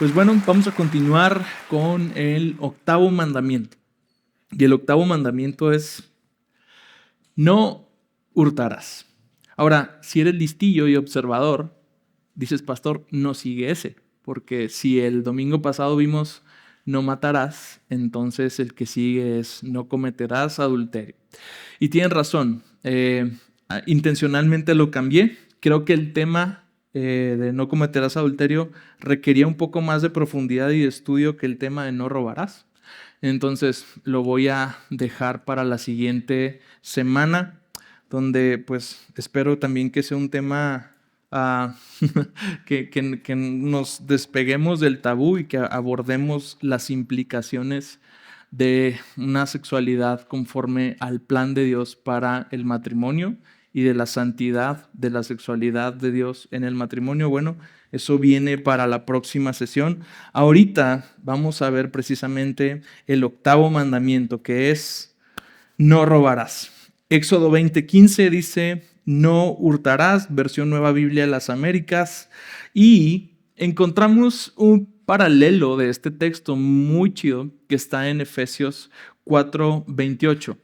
Pues bueno, vamos a continuar con el octavo mandamiento. Y el octavo mandamiento es: no hurtarás. Ahora, si eres listillo y observador, dices, pastor, no sigue ese. Porque si el domingo pasado vimos no matarás, entonces el que sigue es no cometerás adulterio. Y tienen razón. Intencionalmente lo cambié. Creo que el tema de no cometerás adulterio requería un poco más de profundidad y de estudio que el tema de no robarás. Entonces lo voy a dejar para la siguiente semana, donde pues espero también que sea un tema que nos despeguemos del tabú y que abordemos las implicaciones de una sexualidad conforme al plan de Dios para el matrimonio y de la santidad de la sexualidad de Dios en el matrimonio. Bueno, eso viene para la próxima sesión. Ahorita vamos a ver precisamente el octavo mandamiento, que es no robarás. Éxodo 20:15 dice: no hurtarás, versión Nueva Biblia de las Américas. Y encontramos un paralelo de este texto muy chido que está en Efesios 4:28.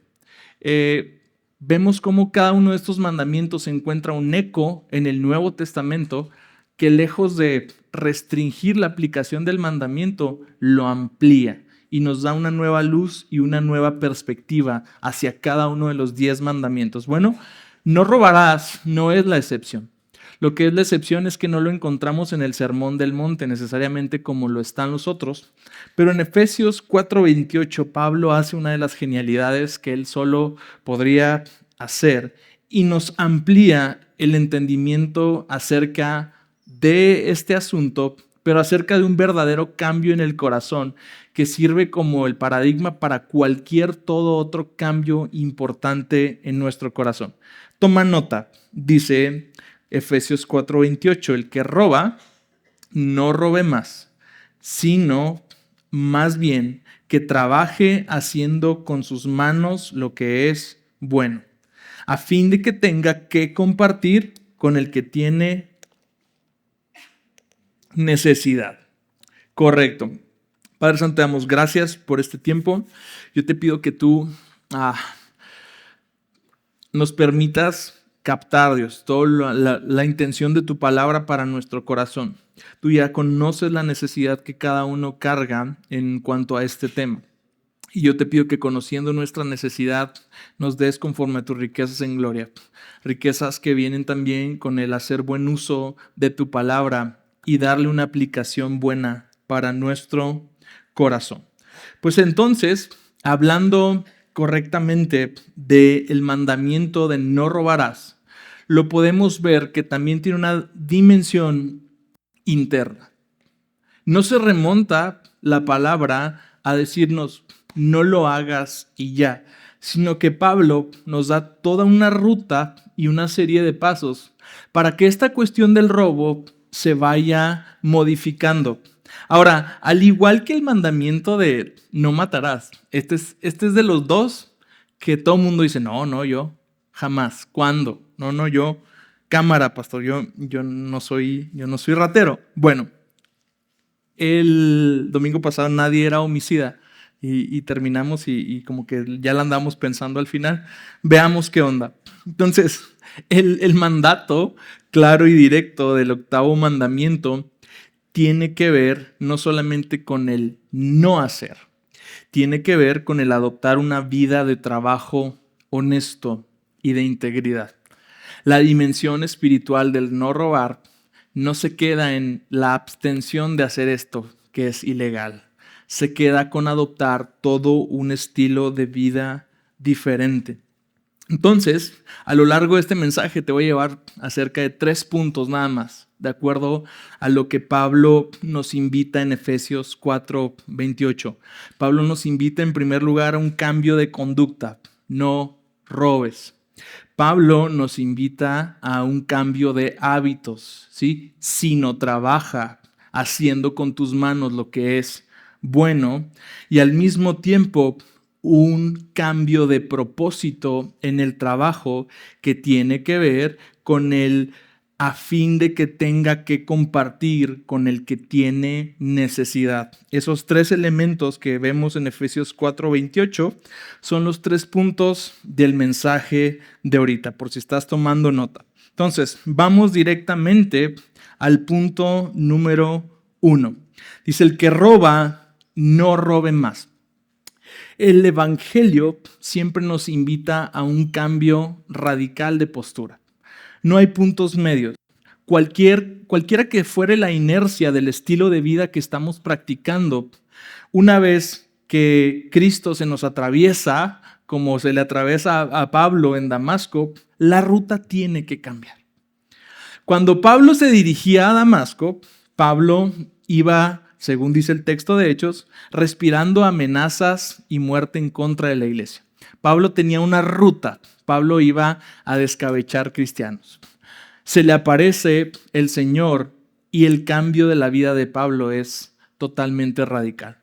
Vemos cómo cada uno de estos mandamientos encuentra un eco en el Nuevo Testamento que, lejos de restringir la aplicación del mandamiento, lo amplía y nos da una nueva luz y una nueva perspectiva hacia cada uno de los 10 mandamientos. Bueno, no robarás no es la excepción. Lo que es la excepción es que no lo encontramos en el Sermón del Monte necesariamente como lo están los otros, pero en Efesios 4:28 Pablo hace una de las genialidades que él solo podría hacer y nos amplía el entendimiento acerca de este asunto, pero acerca de un verdadero cambio en el corazón que sirve como el paradigma para cualquier todo otro cambio importante en nuestro corazón. Toma nota, dice Efesios 4:28, el que roba, no robe más, sino más bien que trabaje haciendo con sus manos lo que es bueno, a fin de que tenga que compartir con el que tiene necesidad. Correcto. Padre Santo, te damos gracias por este tiempo. Yo te pido que tú nos permitas captar, Dios, toda la intención de tu palabra para nuestro corazón. Tú ya conoces la necesidad que cada uno carga en cuanto a este tema. Y yo te pido que, conociendo nuestra necesidad, nos des conforme a tus riquezas en gloria. Riquezas que vienen también con el hacer buen uso de tu palabra y darle una aplicación buena para nuestro corazón. Pues entonces, hablando correctamente del mandamiento de no robarás, lo podemos ver que también tiene una dimensión interna. No se remonta la palabra a decirnos no lo hagas y ya, sino que Pablo nos da toda una ruta y una serie de pasos para que esta cuestión del robo se vaya modificando. Ahora, al igual que el mandamiento de no matarás, este es de los dos que todo el mundo dice, no, yo jamás, ¿cuándo? No, yo, cámara, pastor, yo no soy ratero. Bueno, el domingo pasado nadie era homicida y terminamos y como que ya la andamos pensando al final. Veamos qué onda. Entonces, el mandato claro y directo del octavo mandamiento tiene que ver no solamente con el no hacer, tiene que ver con el adoptar una vida de trabajo honesto y de integridad. La dimensión espiritual del no robar no se queda en la abstención de hacer esto, que es ilegal. Se queda con adoptar todo un estilo de vida diferente. Entonces, a lo largo de este mensaje te voy a llevar acerca de 3 puntos nada más, de acuerdo a lo que Pablo nos invita en Efesios 4:28. Pablo nos invita en primer lugar a un cambio de conducta, no robes. Pablo nos invita a un cambio de hábitos, ¿sí? Sino trabaja haciendo con tus manos lo que es bueno, y al mismo tiempo un cambio de propósito en el trabajo que tiene que ver con el a fin de que tenga que compartir con el que tiene necesidad. Esos tres elementos que vemos en Efesios 4:28 son los 3 puntos del mensaje de ahorita, por si estás tomando nota. Entonces, vamos directamente al punto número 1. Dice, el que roba, no robe más. El Evangelio siempre nos invita a un cambio radical de postura. No hay puntos medios. Cualquiera que fuere la inercia del estilo de vida que estamos practicando, una vez que Cristo se nos atraviesa, como se le atraviesa a Pablo en Damasco, la ruta tiene que cambiar. Cuando Pablo se dirigía a Damasco, Pablo iba, según dice el texto de Hechos, respirando amenazas y muerte en contra de la iglesia. Pablo tenía una ruta. Pablo iba a descabechar cristianos. Se le aparece el Señor y el cambio de la vida de Pablo es totalmente radical.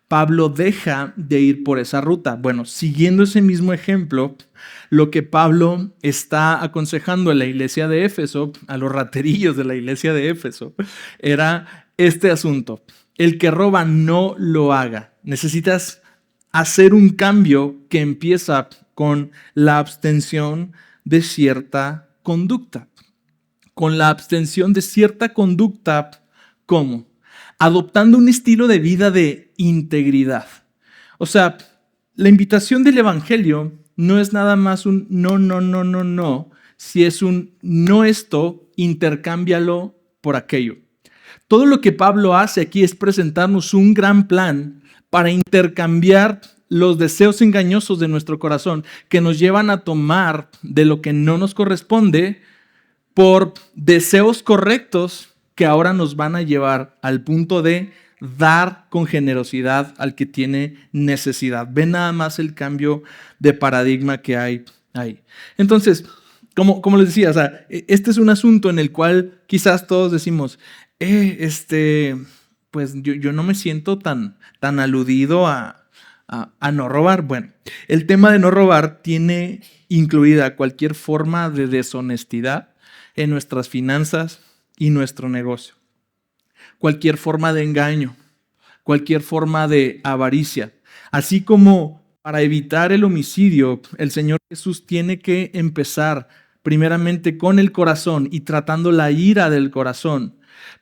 Pablo deja de ir por esa ruta. Bueno, siguiendo ese mismo ejemplo, lo que Pablo está aconsejando a la iglesia de Éfeso, a los raterillos de la iglesia de Éfeso, era este asunto. El que roba no lo haga. Necesitas hacer un cambio que empieza con la abstención de cierta conducta. Con la abstención de cierta conducta, ¿cómo? Adoptando un estilo de vida de integridad. O sea, la invitación del Evangelio no es nada más un no. Si es un no esto, intercámbialo por aquello. Todo lo que Pablo hace aquí es presentarnos un gran plan para intercambiar los deseos engañosos de nuestro corazón que nos llevan a tomar de lo que no nos corresponde por deseos correctos que ahora nos van a llevar al punto de dar con generosidad al que tiene necesidad. Ve nada más el cambio de paradigma que hay ahí. Entonces, como les decía, o sea, este es un asunto en el cual quizás todos decimos, pues yo no me siento tan aludido a no robar. Bueno, el tema de no robar tiene incluida cualquier forma de deshonestidad en nuestras finanzas y nuestro negocio. Cualquier forma de engaño, cualquier forma de avaricia. Así como para evitar el homicidio, el Señor Jesús tiene que empezar primeramente con el corazón y tratando la ira del corazón.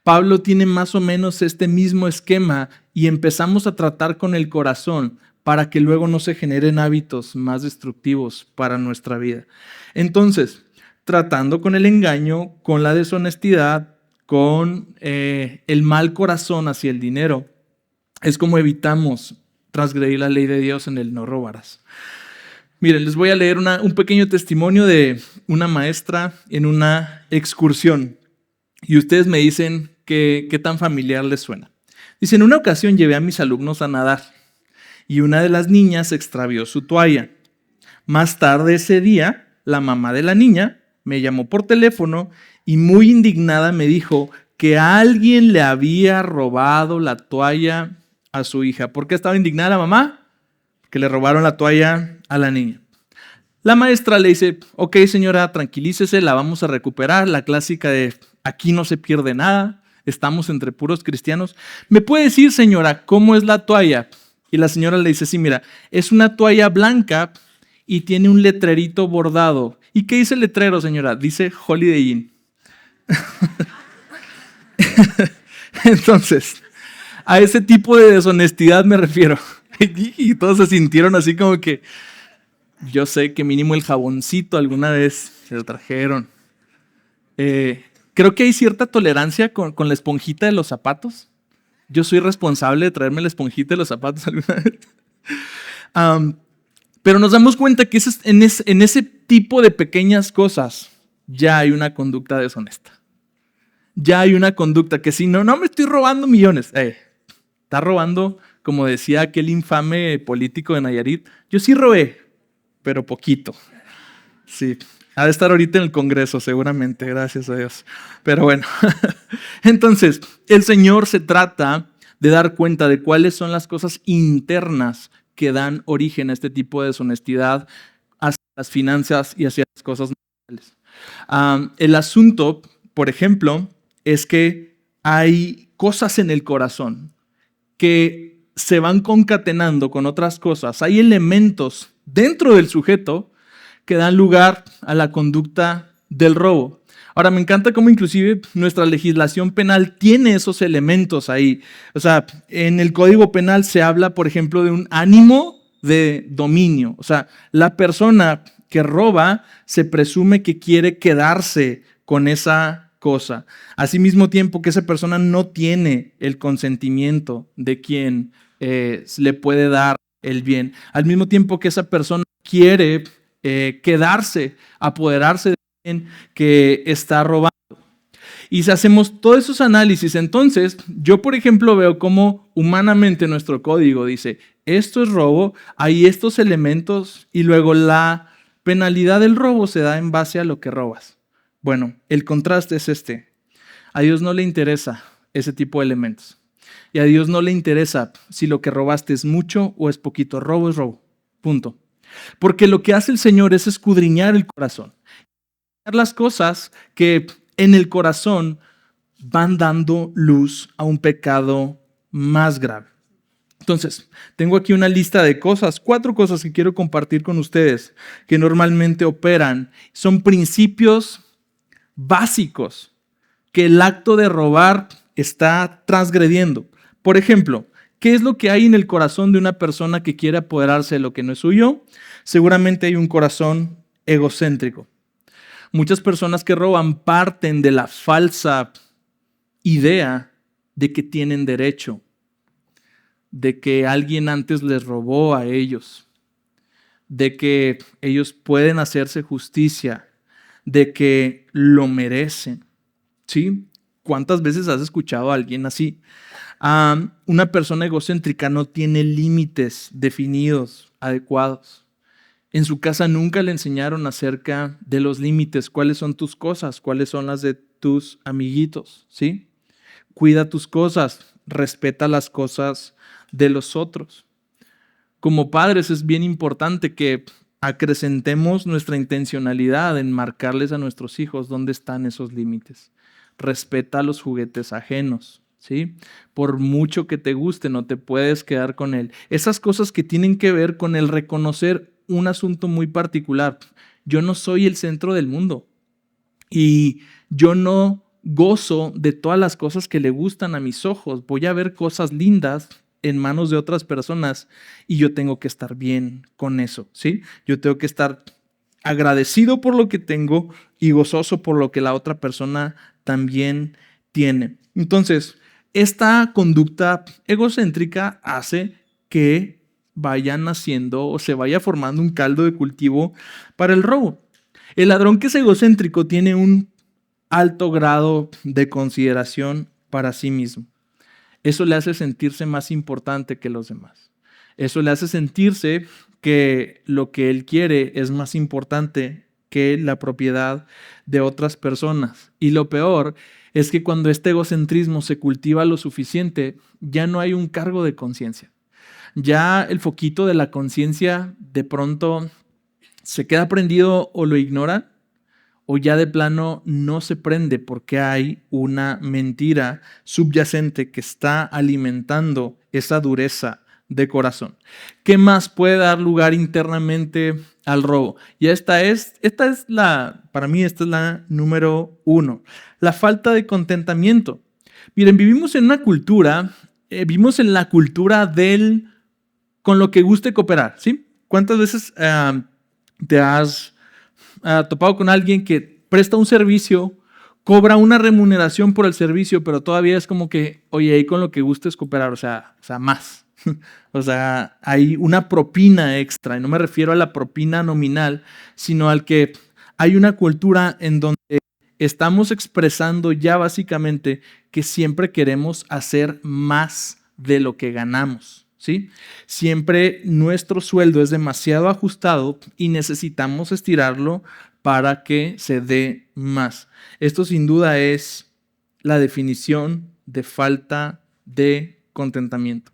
Pablo tiene más o menos este mismo esquema y empezamos a tratar con el corazón para que luego no se generen hábitos más destructivos para nuestra vida. Entonces, tratando con el engaño, con la deshonestidad, con el mal corazón hacia el dinero, es como evitamos transgredir la ley de Dios en el no robarás. Miren, les voy a leer un pequeño testimonio de una maestra en una excursión y ustedes me dicen qué tan familiar les suena. Dice, en una ocasión llevé a mis alumnos a nadar y una de las niñas extravió su toalla. Más tarde ese día, la mamá de la niña me llamó por teléfono y muy indignada me dijo que alguien le había robado la toalla a su hija. ¿Por qué estaba indignada la mamá? Que le robaron la toalla a la niña. La maestra le dice, ok señora, tranquilícese, la vamos a recuperar. La clásica de aquí no se pierde nada, estamos entre puros cristianos. ¿Me puede decir señora cómo es la toalla? Y la señora le dice, sí, mira, es una toalla blanca y tiene un letrerito bordado. ¿Y qué dice el letrero, señora? Dice Holiday Inn. Entonces, a ese tipo de deshonestidad me refiero. Y todos se sintieron así como que, yo sé que mínimo el jaboncito alguna vez se lo trajeron. Creo que hay cierta tolerancia con la esponjita de los zapatos. Yo soy responsable de traerme la esponjita de los zapatos alguna vez. Pero nos damos cuenta que en ese tipo de pequeñas cosas ya hay una conducta deshonesta. Ya hay una conducta que si no me estoy robando millones. Está robando, como decía aquel infame político de Nayarit. Yo sí robé, pero poquito. Sí, ha de estar ahorita en el Congreso seguramente, gracias a Dios. Pero bueno, entonces el Señor se trata de dar cuenta de cuáles son las cosas internas que dan origen a este tipo de deshonestidad hacia las finanzas y hacia las cosas materiales. El asunto por ejemplo, es que hay cosas en el corazón que se van concatenando con otras cosas. Hay elementos dentro del sujeto que dan lugar a la conducta del robo. Ahora, me encanta cómo inclusive nuestra legislación penal tiene esos elementos ahí. O sea, en el Código Penal se habla, por ejemplo, de un ánimo de dominio. O sea, la persona que roba se presume que quiere quedarse con esa cosa. Al mismo tiempo que esa persona no tiene el consentimiento de quien le puede dar el bien. Al mismo tiempo que esa persona quiere quedarse, apoderarse de bien que está robando. Y si hacemos todos esos análisis, entonces yo, por ejemplo, veo cómo humanamente nuestro código dice, esto es robo, hay estos elementos y luego la penalidad del robo se da en base a lo que robas. Bueno, el contraste es este. A Dios no le interesa ese tipo de elementos. Y a Dios no le interesa si lo que robaste es mucho o es poquito. Robo es robo. Punto. Porque lo que hace el Señor es escudriñar el corazón. Las cosas que en el corazón van dando luz a un pecado más grave. Entonces, tengo aquí una lista de cosas, 4 cosas que quiero compartir con ustedes que normalmente operan. Son principios básicos que el acto de robar está transgrediendo. Por ejemplo, ¿qué es lo que hay en el corazón de una persona que quiere apoderarse de lo que no es suyo? Seguramente hay un corazón egocéntrico. Muchas personas que roban parten de la falsa idea de que tienen derecho, de que alguien antes les robó a ellos, de que ellos pueden hacerse justicia, de que lo merecen. ¿Sí? ¿Cuántas veces has escuchado a alguien así? Una persona egocéntrica no tiene límites definidos, adecuados. En su casa nunca le enseñaron acerca de los límites, cuáles son tus cosas, cuáles son las de tus amiguitos, ¿sí? Cuida tus cosas, respeta las cosas de los otros. Como padres es bien importante que acrecentemos nuestra intencionalidad en marcarles a nuestros hijos dónde están esos límites. Respeta los juguetes ajenos, ¿sí? Por mucho que te guste, no te puedes quedar con él. Esas cosas que tienen que ver con el reconocer un asunto muy particular. Yo no soy el centro del mundo y yo no gozo de todas las cosas que le gustan a mis ojos. Voy a ver cosas lindas en manos de otras personas y yo tengo que estar bien con eso, ¿sí? Yo tengo que estar agradecido por lo que tengo y gozoso por lo que la otra persona también tiene. Entonces, esta conducta egocéntrica hace que vaya naciendo o se vaya formando un caldo de cultivo para el robo. El ladrón que es egocéntrico tiene un alto grado de consideración para sí mismo. Eso le hace sentirse más importante que los demás. Eso le hace sentirse que lo que él quiere es más importante que la propiedad de otras personas. Y lo peor es que cuando este egocentrismo se cultiva lo suficiente, ya no hay un cargo de conciencia. Ya el foquito de la conciencia de pronto se queda prendido o lo ignora, o ya de plano no se prende porque hay una mentira subyacente que está alimentando esa dureza de corazón. ¿Qué más puede dar lugar internamente al robo? Y para mí esta es la número 1, la falta de contentamiento. Miren, vivimos en una cultura, vivimos en la cultura del con lo que guste cooperar, ¿sí? ¿Cuántas veces te has topado con alguien que presta un servicio, cobra una remuneración por el servicio, pero todavía es como que, oye, ahí con lo que gustes cooperar, o sea más. O sea, hay una propina extra, y no me refiero a la propina nominal, sino al que hay una cultura en donde estamos expresando ya básicamente que siempre queremos hacer más de lo que ganamos. ¿Sí? Siempre nuestro sueldo es demasiado ajustado y necesitamos estirarlo para que se dé más. Esto sin duda es la definición de falta de contentamiento.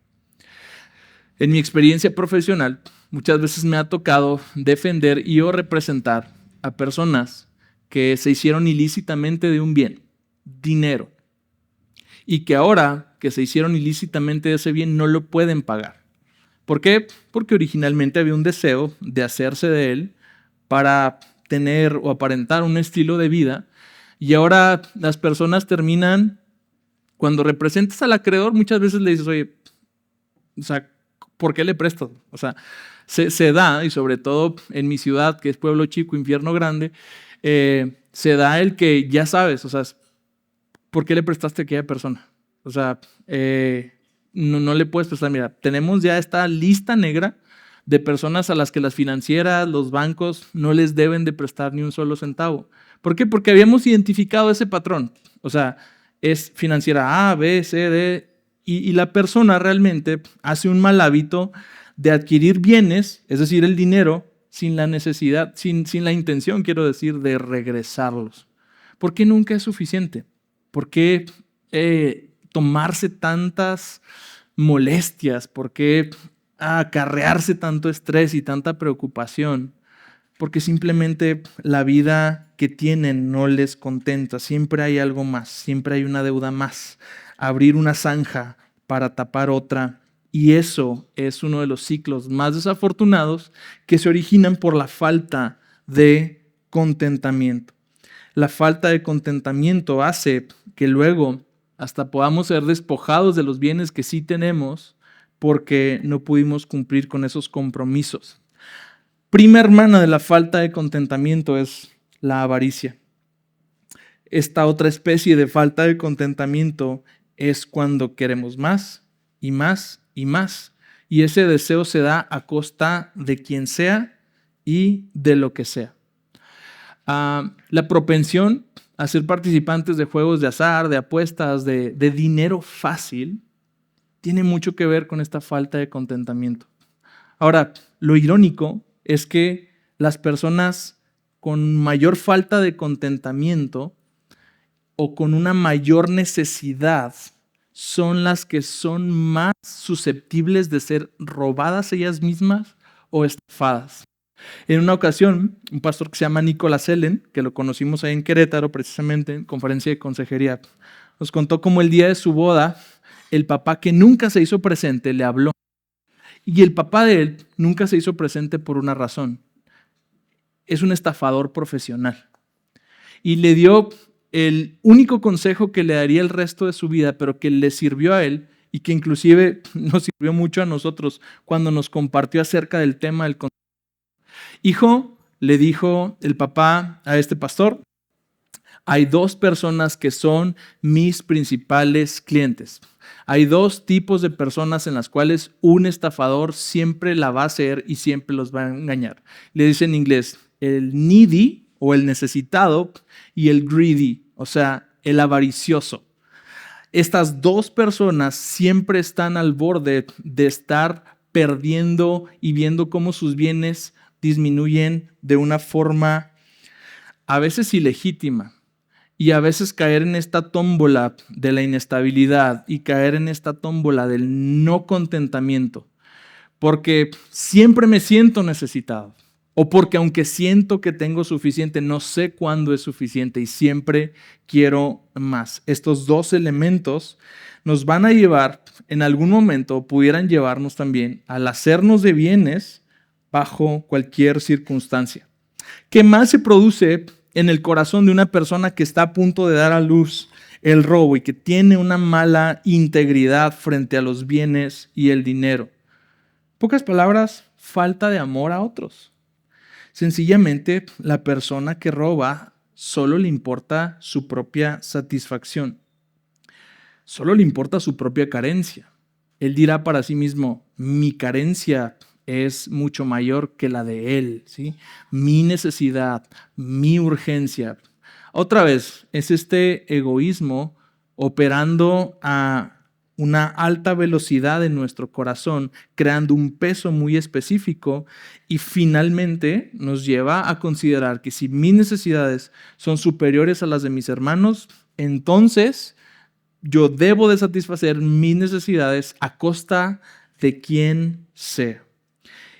En mi experiencia profesional, muchas veces me ha tocado defender y o representar a personas que se hicieron ilícitamente de un bien. dinero. Y que ahora que se hicieron ilícitamente ese bien no lo pueden pagar. ¿Por qué? Porque originalmente había un deseo de hacerse de él para tener o aparentar un estilo de vida. Y ahora las personas terminan, cuando representas al acreedor, muchas veces le dices, oye, o sea, ¿por qué le prestas? O sea, se da, y sobre todo en mi ciudad, que es pueblo chico, infierno grande, se da el que ya sabes, o sea, ¿por qué le prestaste a aquella persona? O sea, no le puedes prestar. Mira, tenemos ya esta lista negra de personas a las que las financieras, los bancos no les deben de prestar ni un solo centavo. ¿Por qué? Porque habíamos identificado ese patrón. O sea, es financiera A, B, C, D, y la persona realmente hace un mal hábito de adquirir bienes, es decir, el dinero, sin la necesidad, sin la intención, quiero decir, de regresarlos. ¿Por qué nunca es suficiente? ¿Por qué tomarse tantas molestias? ¿Por qué acarrearse tanto estrés y tanta preocupación? Porque simplemente la vida que tienen no les contenta. Siempre hay algo más, siempre hay una deuda más. Abrir una zanja para tapar otra. Y eso es uno de los ciclos más desafortunados que se originan por la falta de contentamiento. La falta de contentamiento hace que luego hasta podamos ser despojados de los bienes que sí tenemos porque no pudimos cumplir con esos compromisos. Prima hermana de la falta de contentamiento es la avaricia. Esta otra especie de falta de contentamiento es cuando queremos más y más y más. Y ese deseo se da a costa de quien sea y de lo que sea. La propensión a ser participantes de juegos de azar, de apuestas, de dinero fácil, tiene mucho que ver con esta falta de contentamiento. Ahora, lo irónico es que las personas con mayor falta de contentamiento o con una mayor necesidad son las que son más susceptibles de ser robadas ellas mismas o estafadas. En una ocasión, un pastor que se llama Nicolás Ellen, que lo conocimos ahí en Querétaro precisamente, en conferencia de consejería, nos contó cómo el día de su boda, el papá que nunca se hizo presente le habló. Y el papá de él nunca se hizo presente por una razón. Es un estafador profesional. Y le dio el único consejo que le daría el resto de su vida, pero que le sirvió a él y que inclusive nos sirvió mucho a nosotros cuando nos compartió acerca del tema del consejo. Hijo, le dijo el papá a este pastor, hay dos personas que son mis principales clientes. Hay dos tipos de personas en las cuales un estafador siempre la va a hacer y siempre los va a engañar. Le dice en inglés el needy o el necesitado y el greedy, o sea, el avaricioso. Estas dos personas siempre están al borde de estar perdiendo y viendo cómo sus bienes disminuyen de una forma a veces ilegítima. Y a veces caer en esta tómbola de la inestabilidad y caer en esta tómbola del no contentamiento. Porque siempre me siento necesitado. O porque aunque siento que tengo suficiente, no sé cuándo es suficiente y siempre quiero más. Estos dos elementos nos van a llevar, en algún momento, pudieran llevarnos también al hacernos de bienes bajo cualquier circunstancia. ¿Qué más se produce en el corazón de una persona que está a punto de dar a luz el robo y que tiene una mala integridad frente a los bienes y el dinero? En pocas palabras, falta de amor a otros. Sencillamente, la persona que roba solo le importa su propia satisfacción. Solo le importa su propia carencia. Él dirá para sí mismo, mi carencia es mucho mayor que la de él, ¿sí? Mi necesidad, mi urgencia. Otra vez, es este egoísmo operando a una alta velocidad en nuestro corazón, creando un peso muy específico y finalmente nos lleva a considerar que si mis necesidades son superiores a las de mis hermanos, entonces yo debo de satisfacer mis necesidades a costa de quien sea.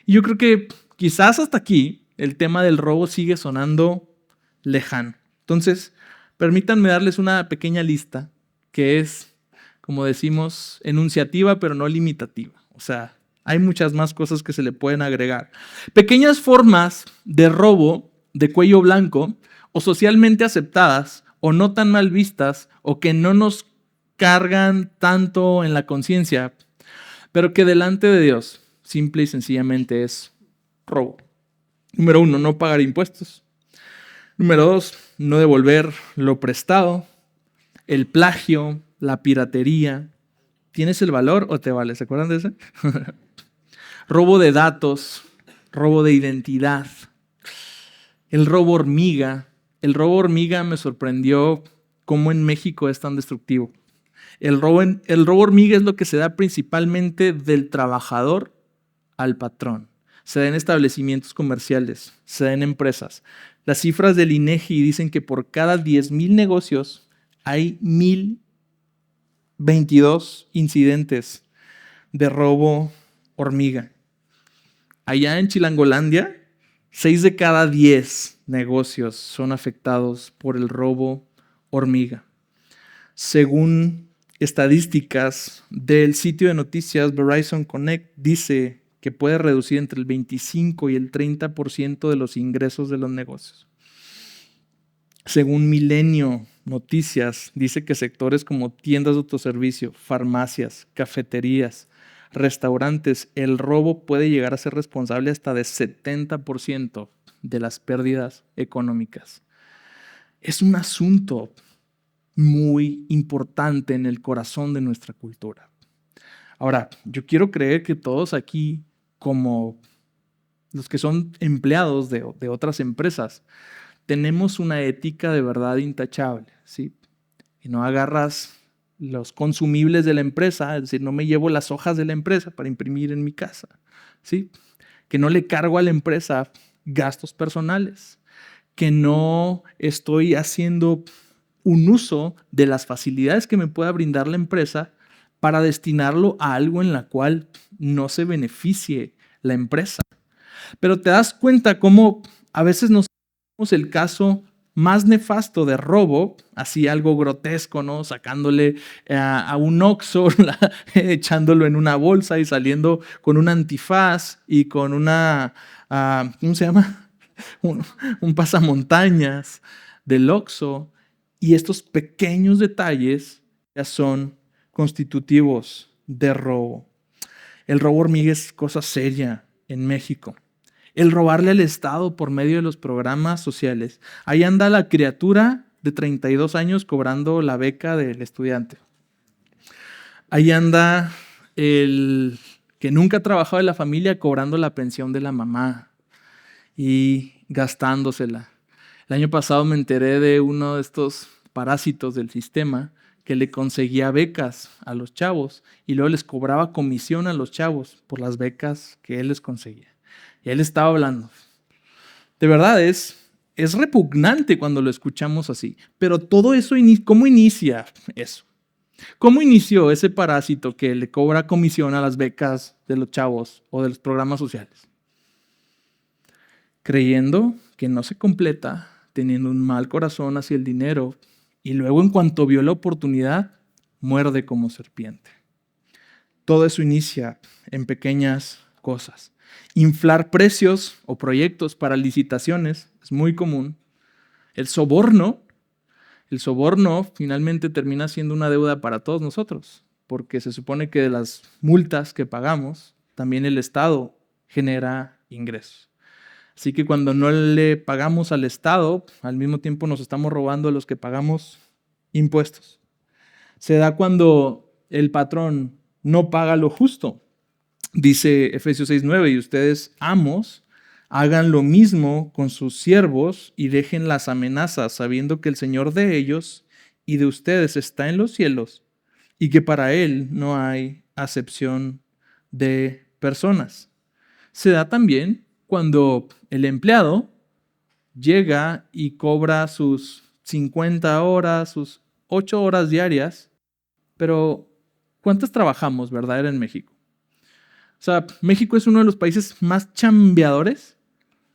Y yo creo que quizás hasta aquí el tema del robo sigue sonando lejano. Entonces, Permítanme darles una pequeña lista que es, como decimos, enunciativa pero no limitativa. O sea, hay muchas más cosas que se le pueden agregar. Pequeñas formas de robo de cuello blanco o socialmente aceptadas o no tan mal vistas o que no nos cargan tanto en la conciencia, pero que delante de Dios simple y sencillamente es robo. Número 1, no pagar impuestos. Número 2, no devolver lo prestado. El plagio, la piratería. ¿Tienes el valor o te vale? ¿Se acuerdan de ese? Robo de datos, robo de identidad. El robo hormiga. El robo hormiga me sorprendió cómo en México es tan destructivo. El robo hormiga es lo que se da principalmente del trabajador al patrón. Se da en establecimientos comerciales, se da en empresas. Las cifras del INEGI dicen que por cada 10,000 negocios hay 1,022 incidentes de robo hormiga. Allá en Chilangolandia, 6 de cada 10 negocios son afectados por el robo hormiga. Según estadísticas del sitio de noticias Verizon Connect, dice que puede reducir entre el 25 y el 30% de los ingresos de los negocios. Según Milenio Noticias, dice que sectores como tiendas de autoservicio, farmacias, cafeterías, restaurantes, el robo puede llegar a ser responsable hasta de 70% de las pérdidas económicas. Es un asunto muy importante en el corazón de nuestra cultura. Ahora, yo quiero creer que todos aquí, como los que son empleados de otras empresas, tenemos una ética de verdad intachable, ¿sí? Y no agarras los consumibles de la empresa, es decir, no me llevo las hojas de la empresa para imprimir en mi casa, ¿sí? Que no le cargo a la empresa gastos personales, que no estoy haciendo un uso de las facilidades que me pueda brindar la empresa para destinarlo a algo en la cual no se beneficie la empresa. Pero te das cuenta cómo a veces nos tenemos el caso más nefasto de robo, así algo grotesco, ¿no? Sacándole a un Oxxo, echándolo en una bolsa y saliendo con un antifaz y con una, ¿cómo se llama? Un pasamontañas del Oxxo. Y estos pequeños detalles ya son constitutivos de robo. El robo hormiga es cosa seria en México. El robarle al Estado por medio de los programas sociales. Ahí anda la criatura de 32 años cobrando la beca del estudiante. Ahí anda el que nunca ha trabajado en la familia cobrando la pensión de la mamá y gastándosela. El año pasado me enteré de uno de estos parásitos del sistema que le conseguía becas a los chavos y luego les cobraba comisión a los chavos por las becas que él les conseguía. Y él estaba hablando. De verdad es repugnante cuando lo escuchamos así. Pero todo eso, ¿cómo inicia eso? ¿Cómo inició ese parásito que le cobra comisión a las becas de los chavos o de los programas sociales? Creyendo que no se completa, teniendo un mal corazón hacia el dinero, y luego en cuanto vio la oportunidad, muerde como serpiente. Todo eso inicia en pequeñas cosas. Inflar precios o proyectos para licitaciones es muy común. El soborno finalmente termina siendo una deuda para todos nosotros, porque se supone que de las multas que pagamos, también el Estado genera ingresos. Así que cuando no le pagamos al Estado, al mismo tiempo nos estamos robando a los que pagamos impuestos. Se da cuando el patrón no paga lo justo. Dice Efesios 6:9, y ustedes, amos, hagan lo mismo con sus siervos y dejen las amenazas, sabiendo que el Señor de ellos y de ustedes está en los cielos y que para Él no hay acepción de personas. Se da también cuando el empleado llega y cobra sus 50 horas, sus 8 horas diarias, pero ¿cuántas trabajamos, verdad, en México? O sea, México es uno de los países más chambeadores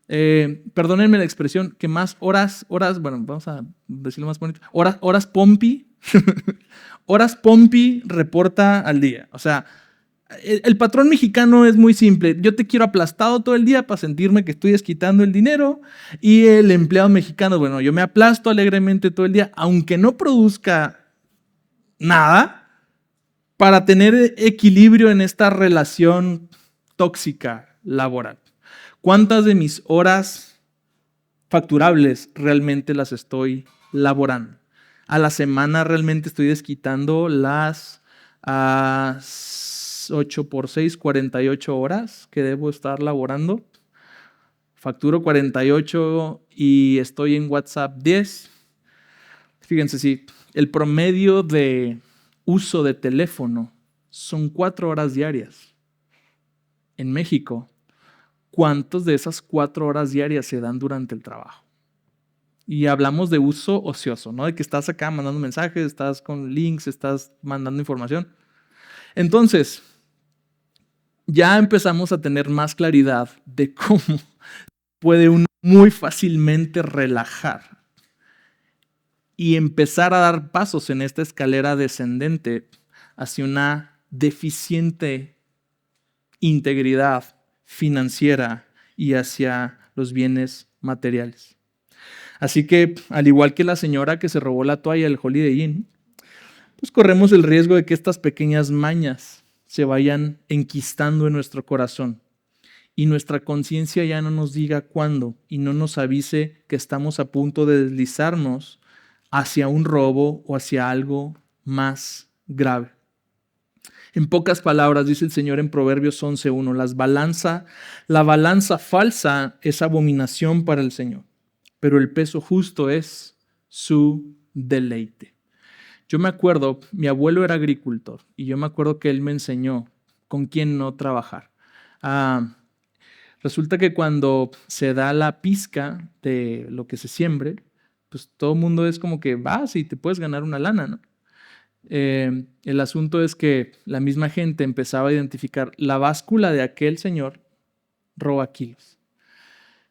perdónenme la expresión, que más bueno, vamos a decirlo más bonito, horas Pompi, horas Pompi reporta al día. O sea, el patrón mexicano es muy simple. Yo te quiero aplastado todo el día para sentirme que estoy desquitando el dinero. Y el empleado mexicano, bueno, yo me aplasto alegremente todo el día, aunque no produzca nada, para tener equilibrio en esta relación tóxica laboral. ¿Cuántas de mis horas facturables realmente las estoy laborando? A la semana realmente estoy desquitando las 8 por 6, 48 horas que debo estar laborando. Facturo 48 y estoy en WhatsApp 10. Fíjense, si el promedio de uso de teléfono son 4 horas diarias en México, ¿cuántas de esas 4 horas diarias se dan durante el trabajo? Y hablamos de uso ocioso, ¿no? De que estás acá mandando mensajes, estás con links, estás mandando información. Entonces, ya empezamos a tener más claridad de cómo puede uno muy fácilmente relajar y empezar a dar pasos en esta escalera descendente hacia una deficiente integridad financiera y hacia los bienes materiales. Así que, al igual que la señora que se robó la toalla del Holiday Inn, pues corremos el riesgo de que estas pequeñas mañas se vayan enquistando en nuestro corazón y nuestra conciencia ya no nos diga cuándo y no nos avise que estamos a punto de deslizarnos hacia un robo o hacia algo más grave. En pocas palabras, dice el Señor en Proverbios 11:1, la balanza falsa es abominación para el Señor, pero el peso justo es su deleite. Yo me acuerdo, mi abuelo era agricultor y yo me acuerdo que él me enseñó con quién no trabajar. Resulta que cuando se da la pizca de lo que se siembre, pues todo el mundo es como que vas y te puedes ganar una lana, ¿no? El asunto es que la misma gente empezaba a identificar la báscula de aquel señor roba kilos.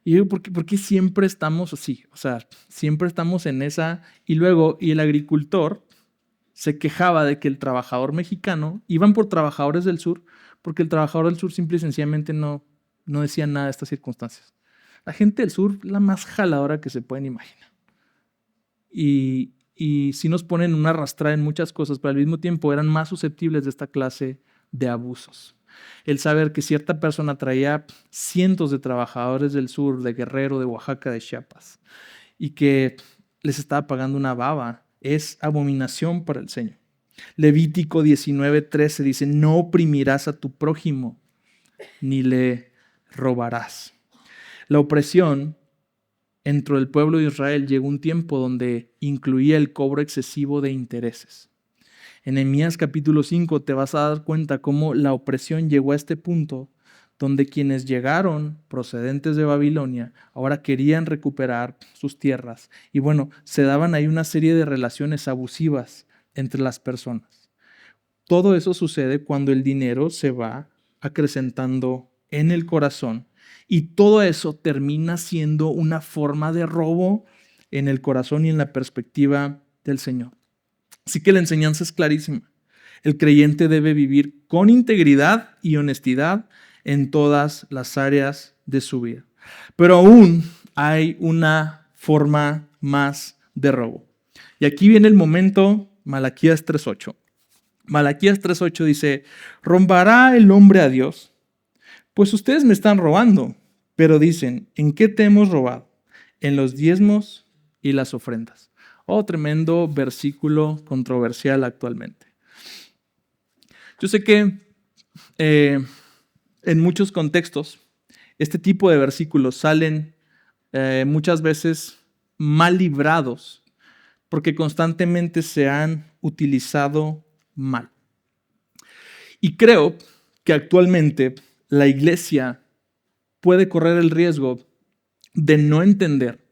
Y yo, ¿por qué siempre estamos así? O sea, siempre estamos en esa. Y luego, y el agricultor se quejaba de que el trabajador mexicano, iban por trabajadores del sur, porque el trabajador del sur simple y sencillamente no decía nada de estas circunstancias. La gente del sur, la más jaladora que se pueden imaginar. Y sí nos ponen una arrastrada en muchas cosas, pero al mismo tiempo eran más susceptibles de esta clase de abusos. El saber que cierta persona traía cientos de trabajadores del sur, de Guerrero, de Oaxaca, de Chiapas, y que les estaba pagando una baba, es abominación para el Señor. Levítico 19:13 dice, no oprimirás a tu prójimo, ni le robarás. La opresión dentro del pueblo de Israel llegó un tiempo donde incluía el cobro excesivo de intereses. En Nehemías capítulo 5 te vas a dar cuenta cómo la opresión llegó a este punto donde quienes llegaron procedentes de Babilonia ahora querían recuperar sus tierras. Y bueno, se daban ahí una serie de relaciones abusivas entre las personas. Todo eso sucede cuando el dinero se va acrecentando en el corazón y todo eso termina siendo una forma de robo en el corazón y en la perspectiva del Señor. Así que la enseñanza es clarísima. El creyente debe vivir con integridad y honestidad en todas las áreas de su vida. Pero aún hay una forma más de robo. Y aquí viene el momento, Malaquías 3:8. Malaquías 3:8 dice, ¿robará el hombre a Dios? Pues ustedes me están robando. Pero dicen, ¿en qué te hemos robado? En los diezmos y las ofrendas. Oh, tremendo versículo controversial actualmente. Yo sé que en muchos contextos este tipo de versículos salen muchas veces mal librados porque constantemente se han utilizado mal. Y creo que actualmente la iglesia puede correr el riesgo de no entender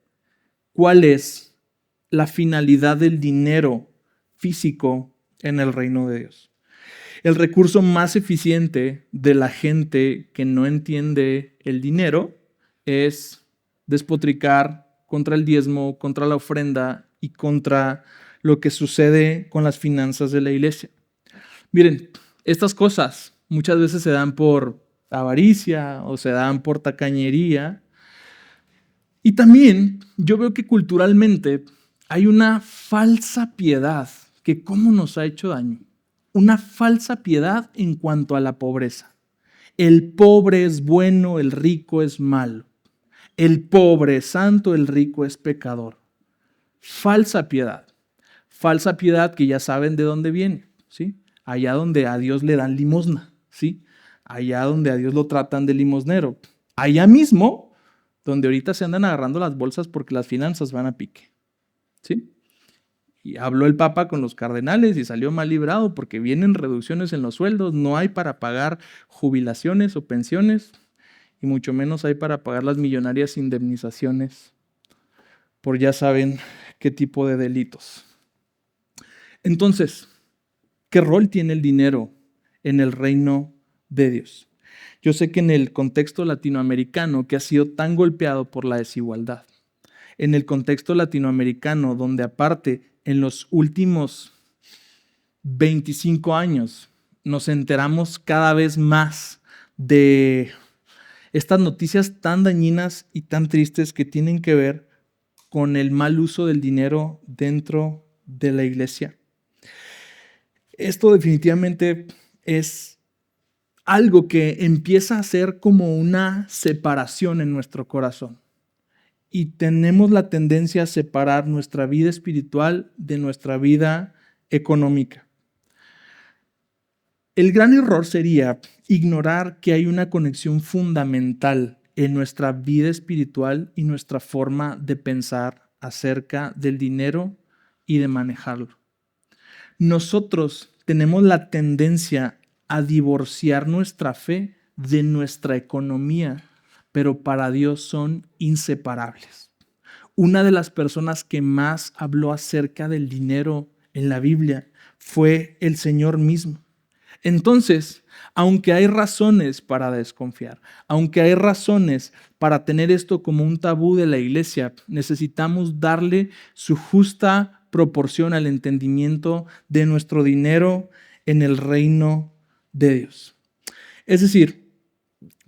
cuál es la finalidad del dinero físico en el reino de Dios. El recurso más eficiente de la gente que no entiende el dinero es despotricar contra el diezmo, contra la ofrenda y contra lo que sucede con las finanzas de la iglesia. Miren, estas cosas muchas veces se dan por avaricia o se dan por tacañería. Y también yo veo que culturalmente hay una falsa piedad que cómo nos ha hecho daño. Una falsa piedad en cuanto a la pobreza. El pobre es bueno, el rico es malo. El pobre es santo, el rico es pecador. Falsa piedad. Falsa piedad que ya saben de dónde viene, ¿sí? Allá donde a Dios le dan limosna, ¿sí? Allá donde a Dios lo tratan de limosnero. Allá mismo donde ahorita se andan agarrando las bolsas porque las finanzas van a pique, ¿sí? Y habló el Papa con los cardenales y salió mal librado porque vienen reducciones en los sueldos, no hay para pagar jubilaciones o pensiones y mucho menos hay para pagar las millonarias indemnizaciones por ya saben qué tipo de delitos. Entonces, ¿qué rol tiene el dinero en el reino de Dios? Yo sé que en el contexto latinoamericano que ha sido tan golpeado por la desigualdad, en el contexto latinoamericano donde aparte en los últimos 25 años nos enteramos cada vez más de estas noticias tan dañinas y tan tristes que tienen que ver con el mal uso del dinero dentro de la iglesia. Esto definitivamente es algo que empieza a ser como una separación en nuestro corazón. Y tenemos la tendencia a separar nuestra vida espiritual de nuestra vida económica. El gran error sería ignorar que hay una conexión fundamental en nuestra vida espiritual y nuestra forma de pensar acerca del dinero y de manejarlo. Nosotros tenemos la tendencia a divorciar nuestra fe de nuestra economía, pero para Dios son inseparables. Una de las personas que más habló acerca del dinero en la Biblia fue el Señor mismo. Entonces, aunque hay razones para desconfiar, aunque hay razones para tener esto como un tabú de la iglesia, necesitamos darle su justa proporción al entendimiento de nuestro dinero en el reino de Dios. Es decir,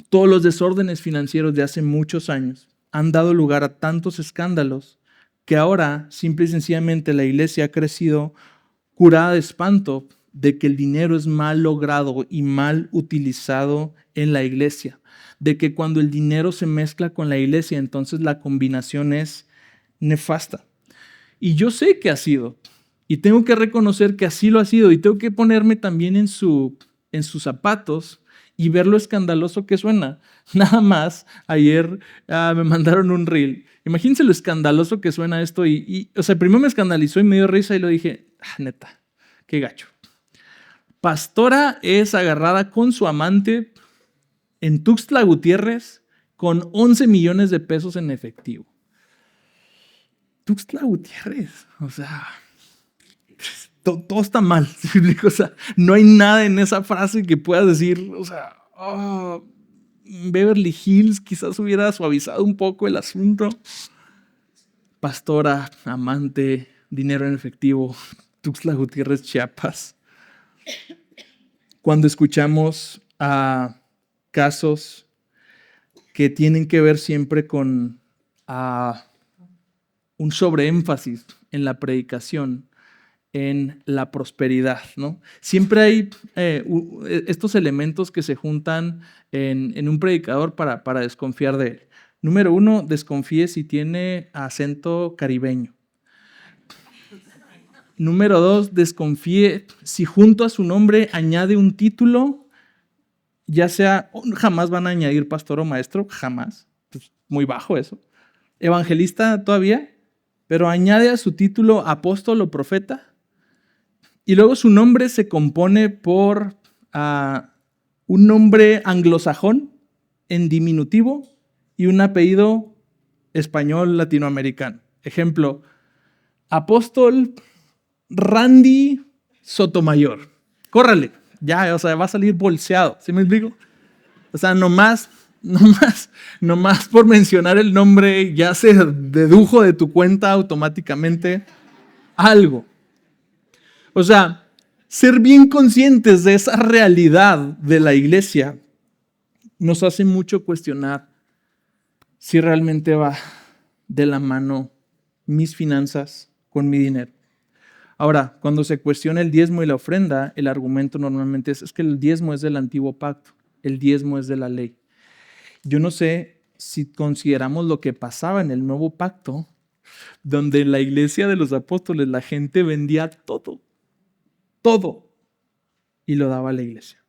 todos los desórdenes financieros de hace muchos años han dado lugar a tantos escándalos que ahora simple y sencillamente la iglesia ha crecido curada de espanto de que el dinero es mal logrado y mal utilizado en la iglesia, de que cuando el dinero se mezcla con la iglesia, entonces la combinación es nefasta. Y yo sé que ha sido, y tengo que reconocer que así lo ha sido, y tengo que ponerme también en sus zapatos y ver lo escandaloso que suena. Nada más, ayer me mandaron un reel. Imagínense lo escandaloso que suena esto, o sea, primero me escandalizó y me dio risa y lo dije, neta, qué gacho. Pastora es agarrada con su amante en Tuxtla Gutiérrez con 11 millones de pesos en efectivo. Tuxtla Gutiérrez, o sea, todo está mal. O sea, no hay nada en esa frase que puedas decir, o sea, Beverly Hills quizás hubiera suavizado un poco el asunto. Pastora, amante, dinero en efectivo, Tuxtla Gutiérrez, Chiapas. Cuando escuchamos a casos que tienen que ver siempre con un sobreénfasis en la predicación, en la prosperidad, ¿no? Siempre hay estos elementos que se juntan en un predicador para desconfiar de él. Número 1, desconfíe si tiene acento caribeño. Número 2, desconfíe si junto a su nombre añade un título, ya sea, jamás van a añadir pastor o maestro, jamás, pues muy bajo eso. Evangelista todavía, pero añade a su título apóstol o profeta. Y luego su nombre se compone por un nombre anglosajón en diminutivo y un apellido español latinoamericano. Ejemplo, apóstol Randy Sotomayor. Córrale, ya, o sea, va a salir bolseado, ¿sí me explico? O sea, nomás nomás por mencionar el nombre ya se dedujo de tu cuenta automáticamente algo. O sea, ser bien conscientes de esa realidad de la iglesia nos hace mucho cuestionar si realmente va de la mano mis finanzas con mi dinero. Ahora, cuando se cuestiona el diezmo y la ofrenda, el argumento normalmente es que el diezmo es del antiguo pacto, el diezmo es de la ley. Yo no sé si consideramos lo que pasaba en el nuevo pacto, donde en la iglesia de los apóstoles la gente vendía todo, y lo daba a la iglesia.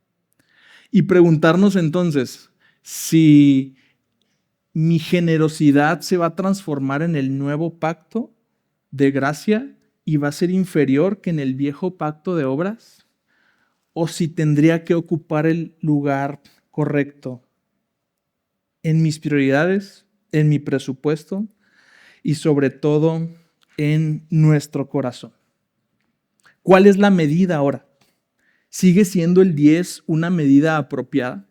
Y preguntarnos entonces si mi generosidad se va a transformar en el nuevo pacto de gracia y va a ser inferior que en el viejo pacto de obras, o si tendría que ocupar el lugar correcto en mis prioridades, en mi presupuesto y sobre todo en nuestro corazón. ¿Cuál es la medida ahora? ¿Sigue siendo el 10 una medida apropiada?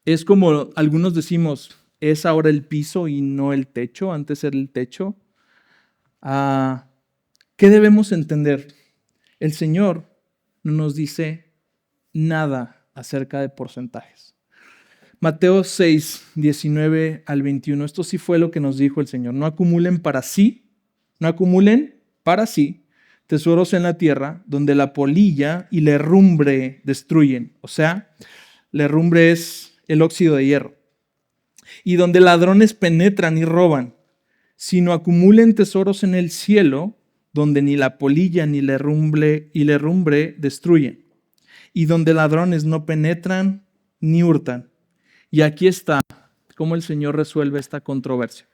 Es como algunos decimos, es ahora el piso y no el techo, antes era el techo. ¿Qué debemos entender? El Señor no nos dice nada acerca de porcentajes. Mateo 6, 19 al 21, esto sí fue lo que nos dijo el Señor. No acumulen para sí tesoros en la tierra, donde la polilla y la herrumbre destruyen. O sea, la herrumbre es el óxido de hierro. Y donde ladrones penetran y roban, sino acumulen tesoros en el cielo, donde ni la polilla ni la herrumbre destruyen, y donde ladrones no penetran ni hurtan. Y aquí está cómo el Señor resuelve esta controversia.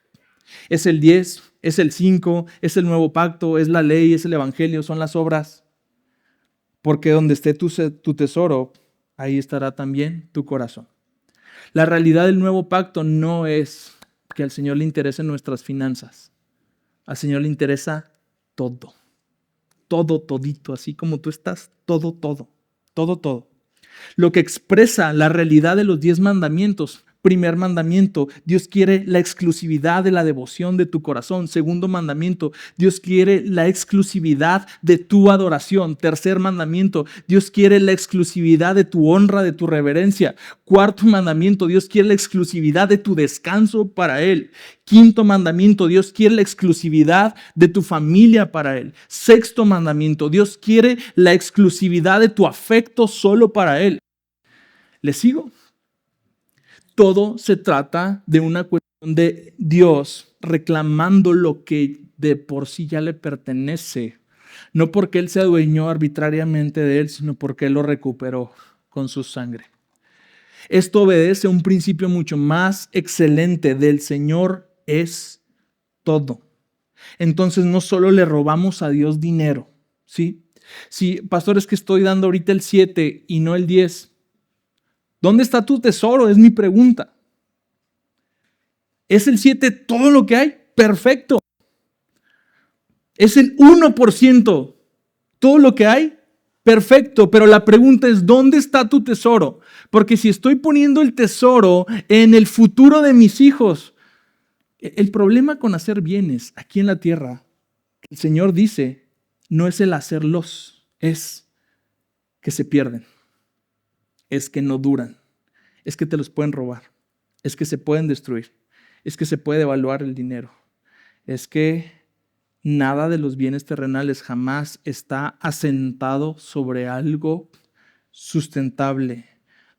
¿Es el 10? ¿Es el 5? ¿Es el nuevo pacto? ¿Es la ley? ¿Es el evangelio? ¿Son las obras? Porque donde esté tu tesoro, ahí estará también tu corazón. La realidad del nuevo pacto no es que al Señor le interesen nuestras finanzas. Al Señor le interesa todo. Todo, todito, así como tú estás, todo. Lo que expresa la realidad de los 10 mandamientos. Primer mandamiento, Dios quiere la exclusividad de la devoción de tu corazón. Segundo mandamiento, Dios quiere la exclusividad de tu adoración. Tercer mandamiento, Dios quiere la exclusividad de tu honra, de tu reverencia. Cuarto mandamiento, Dios quiere la exclusividad de tu descanso para Él. Quinto mandamiento, Dios quiere la exclusividad de tu familia para Él. Sexto mandamiento, Dios quiere la exclusividad de tu afecto solo para Él. ¿Le sigo? Todo se trata de una cuestión de Dios reclamando lo que de por sí ya le pertenece. No porque Él se adueñó arbitrariamente de Él, sino porque Él lo recuperó con su sangre. Esto obedece a un principio mucho más excelente del Señor es todo. Entonces no solo le robamos a Dios dinero, ¿sí? Si, pastor, es que estoy dando ahorita el 7 y no el 10. ¿Dónde está tu tesoro? Es mi pregunta. ¿Es el 7 todo lo que hay? Perfecto. ¿Es el 1% todo lo que hay? Perfecto, pero la pregunta es, ¿dónde está tu tesoro? Porque si estoy poniendo el tesoro en el futuro de mis hijos, el problema con hacer bienes aquí en la tierra, el Señor dice, no es el hacerlos, es que se pierden. Es que no duran, es que te los pueden robar, es que se pueden destruir, es que se puede devaluar el dinero, es que nada de los bienes terrenales jamás está asentado sobre algo sustentable,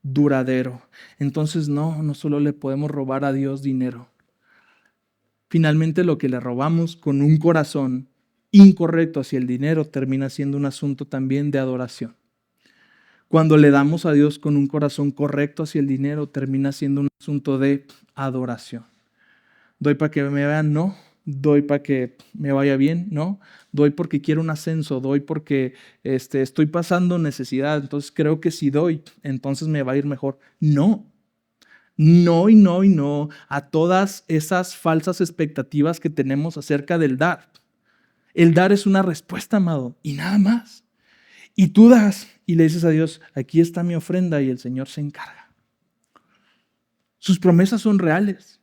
duradero. Entonces no solo le podemos robar a Dios dinero. Finalmente lo que le robamos con un corazón incorrecto hacia el dinero termina siendo un asunto también de adoración. Cuando le damos a Dios con un corazón correcto hacia el dinero, termina siendo un asunto de adoración. ¿Doy para que me vean? No. ¿Doy para que me vaya bien? No. ¿Doy porque quiero un ascenso? ¿Doy porque estoy pasando necesidad? Entonces creo que si doy, entonces me va a ir mejor. No. No y no y no a todas esas falsas expectativas que tenemos acerca del dar. El dar es una respuesta, amado, y nada más. Y tú das y le dices a Dios, aquí está mi ofrenda y el Señor se encarga. Sus promesas son reales.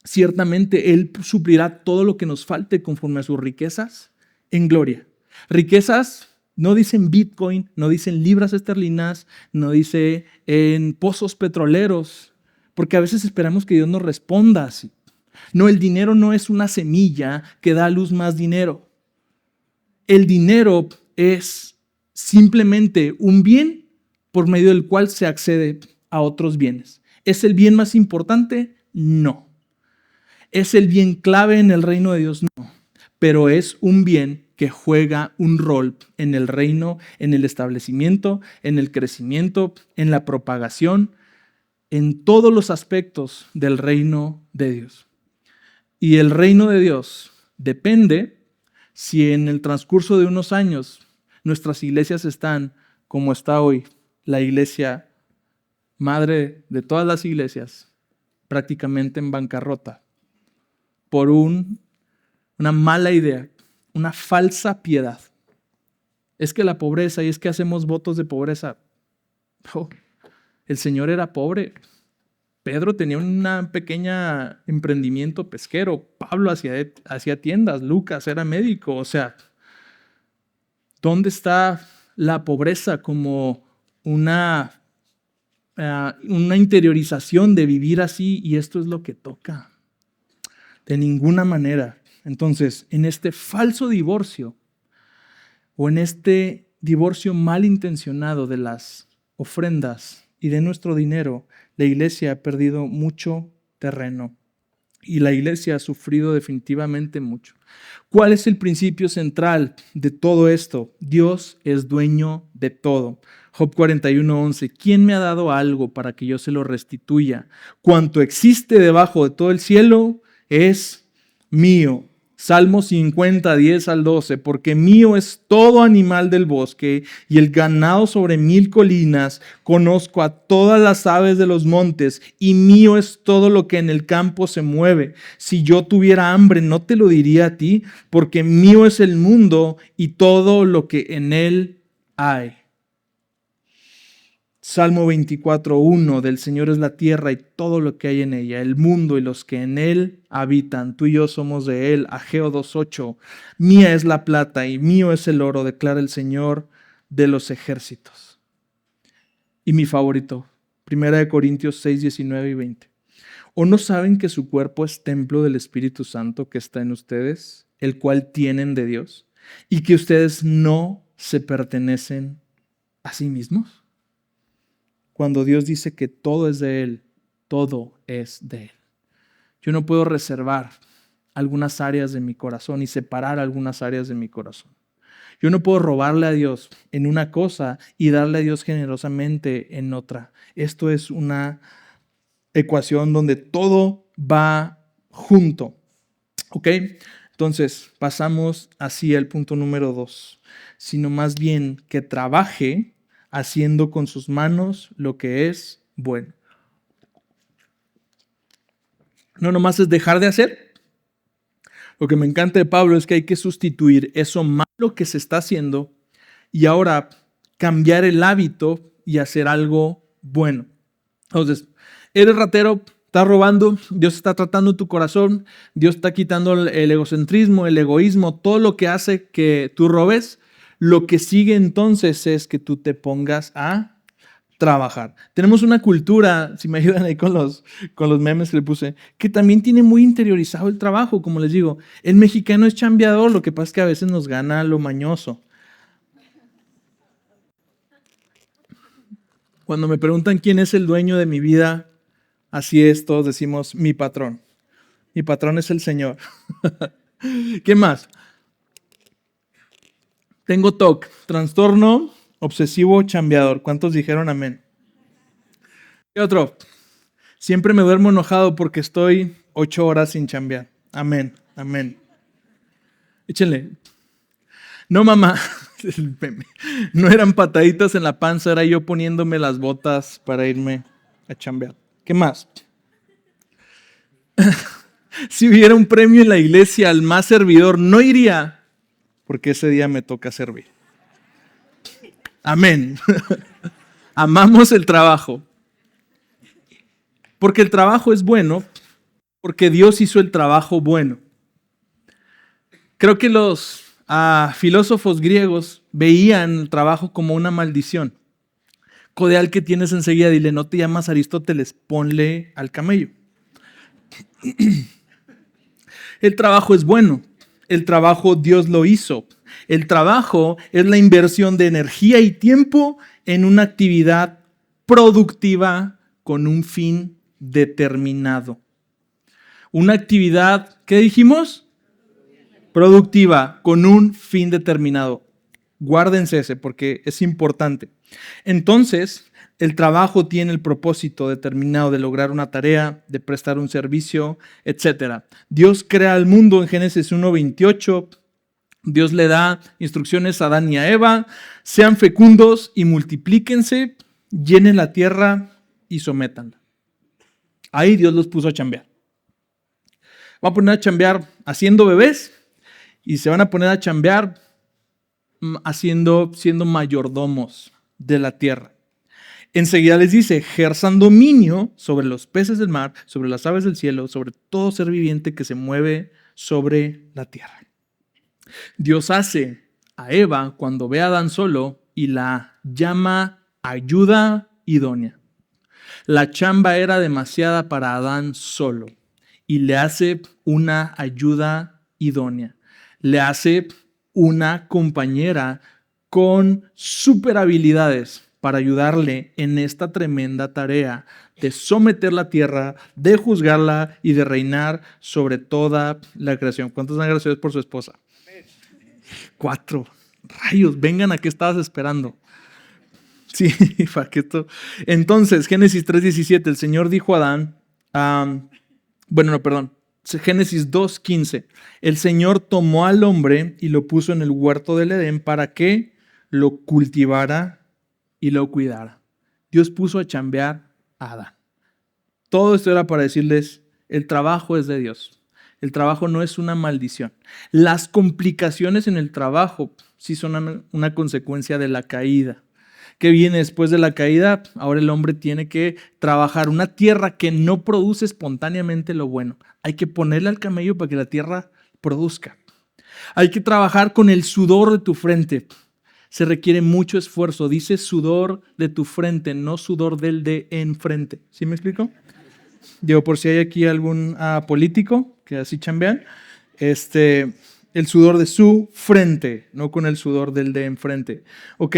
Ciertamente Él suplirá todo lo que nos falte conforme a sus riquezas en gloria. Riquezas no dicen Bitcoin, no dicen libras esterlinas, no dice en pozos petroleros, porque a veces esperamos que Dios nos responda así. No, el dinero no es una semilla que da a luz más dinero. El dinero es simplemente un bien por medio del cual se accede a otros bienes. ¿Es el bien más importante? No. ¿Es el bien clave en el reino de Dios? No. Pero es un bien que juega un rol en el reino, en el establecimiento, en el crecimiento, en la propagación, en todos los aspectos del reino de Dios. Y el reino de Dios depende si en el transcurso de unos años nuestras iglesias están como está hoy, la iglesia madre de todas las iglesias, prácticamente en bancarrota, por una mala idea, una falsa piedad. Es que la pobreza, y es que hacemos votos de pobreza. Oh, el Señor era pobre. Pedro tenía un pequeño emprendimiento pesquero. Pablo hacía tiendas. Lucas era médico. O sea, ¿dónde está la pobreza como una interiorización de vivir así? Y esto es lo que toca. De ninguna manera. Entonces, en este falso divorcio o en este divorcio malintencionado de las ofrendas y de nuestro dinero, la iglesia ha perdido mucho terreno y la iglesia ha sufrido definitivamente mucho. ¿Cuál es el principio central de todo esto? Dios es dueño de todo. Job 41:11. ¿Quién me ha dado algo para que yo se lo restituya? Cuanto existe debajo de todo el cielo es mío. Salmo 50, 10 al 12, porque mío es todo animal del bosque y el ganado sobre 1000 colinas. Conozco a todas las aves de los montes y mío es todo lo que en el campo se mueve. Si yo tuviera hambre, no te lo diría a ti, porque mío es el mundo y todo lo que en él hay. Salmo 24:1, del Señor es la tierra y todo lo que hay en ella, el mundo y los que en él habitan. Tú y yo somos de él. Ageo 2:8, mía es la plata y mío es el oro, declara el Señor de los ejércitos. Y mi favorito, 1 Corintios 6:19 y 20. ¿O no saben que su cuerpo es templo del Espíritu Santo que está en ustedes, el cual tienen de Dios, y que ustedes no se pertenecen a sí mismos? Cuando Dios dice que todo es de Él, todo es de Él. Yo no puedo reservar algunas áreas de mi corazón y separar algunas áreas de mi corazón. Yo no puedo robarle a Dios en una cosa y darle a Dios generosamente en otra. Esto es una ecuación donde todo va junto. ¿Ok? Entonces, pasamos así al punto número 2. Sino más bien que trabaje haciendo con sus manos lo que es bueno. No nomás es dejar de hacer. Lo que me encanta de Pablo es que hay que sustituir eso malo que se está haciendo y ahora cambiar el hábito y hacer algo bueno. Entonces, eres ratero, estás robando, Dios está tratando tu corazón, Dios está quitando el egocentrismo, el egoísmo, todo lo que hace que tú robes. Lo que sigue entonces es que tú te pongas a trabajar. Tenemos una cultura, si me ayudan ahí con los memes que le puse, que también tiene muy interiorizado el trabajo, como les digo. El mexicano es chambeador, lo que pasa es que a veces nos gana lo mañoso. Cuando me preguntan quién es el dueño de mi vida, así es, todos decimos mi patrón. Mi patrón es el Señor. ¿Qué más? Tengo TOC, trastorno obsesivo chambeador. ¿Cuántos dijeron amén? ¿Qué otro? Siempre me duermo enojado porque estoy 8 horas sin chambear. Amén, amén. Échenle. No, mamá. No eran pataditas en la panza, era yo poniéndome las botas para irme a chambear. ¿Qué más? Si hubiera un premio en la iglesia al más servidor, no iría, porque ese día me toca servir. Amén. Amamos el trabajo. Porque el trabajo es bueno, porque Dios hizo el trabajo bueno. Creo que los filósofos griegos veían el trabajo como una maldición. Codea al que tienes enseguida, dile, no te llamas Aristóteles, ponle al camello. El trabajo es bueno. El trabajo Dios lo hizo. El trabajo es la inversión de energía y tiempo en una actividad productiva con un fin determinado. Una actividad, ¿qué dijimos? Productiva con un fin determinado. Guárdense ese porque es importante. Entonces, el trabajo tiene el propósito determinado de lograr una tarea, de prestar un servicio, etc. Dios crea el mundo en Génesis 1:28. Dios le da instrucciones a Adán y a Eva. Sean fecundos y multiplíquense, llenen la tierra y sométanla. Ahí Dios los puso a chambear. Va a poner a chambear haciendo bebés y se van a poner a chambear siendo mayordomos de la tierra. Enseguida les dice, ejerzan dominio sobre los peces del mar, sobre las aves del cielo, sobre todo ser viviente que se mueve sobre la tierra. Dios hace a Eva cuando ve a Adán solo y la llama ayuda idónea. La chamba era demasiada para Adán solo y le hace una ayuda idónea. Le hace una compañera con super habilidades para ayudarle en esta tremenda tarea de someter la tierra, de juzgarla y de reinar sobre toda la creación. ¿Cuántos dan gracias por su esposa? 4. Rayos, vengan, ¿a qué estabas esperando? Sí, para que esto. Entonces, Génesis 3:17, el Señor dijo a Adán, Génesis 2:15, el Señor tomó al hombre y lo puso en el huerto del Edén para que lo cultivara y lo cuidara. Dios puso a chambear a Adán. Todo esto era para decirles, el trabajo es de Dios. El trabajo no es una maldición. Las complicaciones en el trabajo sí son una consecuencia de la caída. ¿Qué viene después de la caída? Ahora el hombre tiene que trabajar una tierra que no produce espontáneamente lo bueno. Hay que ponerle al camello para que la tierra produzca. Hay que trabajar con el sudor de tu frente. Se requiere mucho esfuerzo. Dice sudor de tu frente, no sudor del de enfrente. ¿Sí me explico? Digo, por si hay aquí algún político que así chambean, el sudor de su frente, no con el sudor del de enfrente. Ok,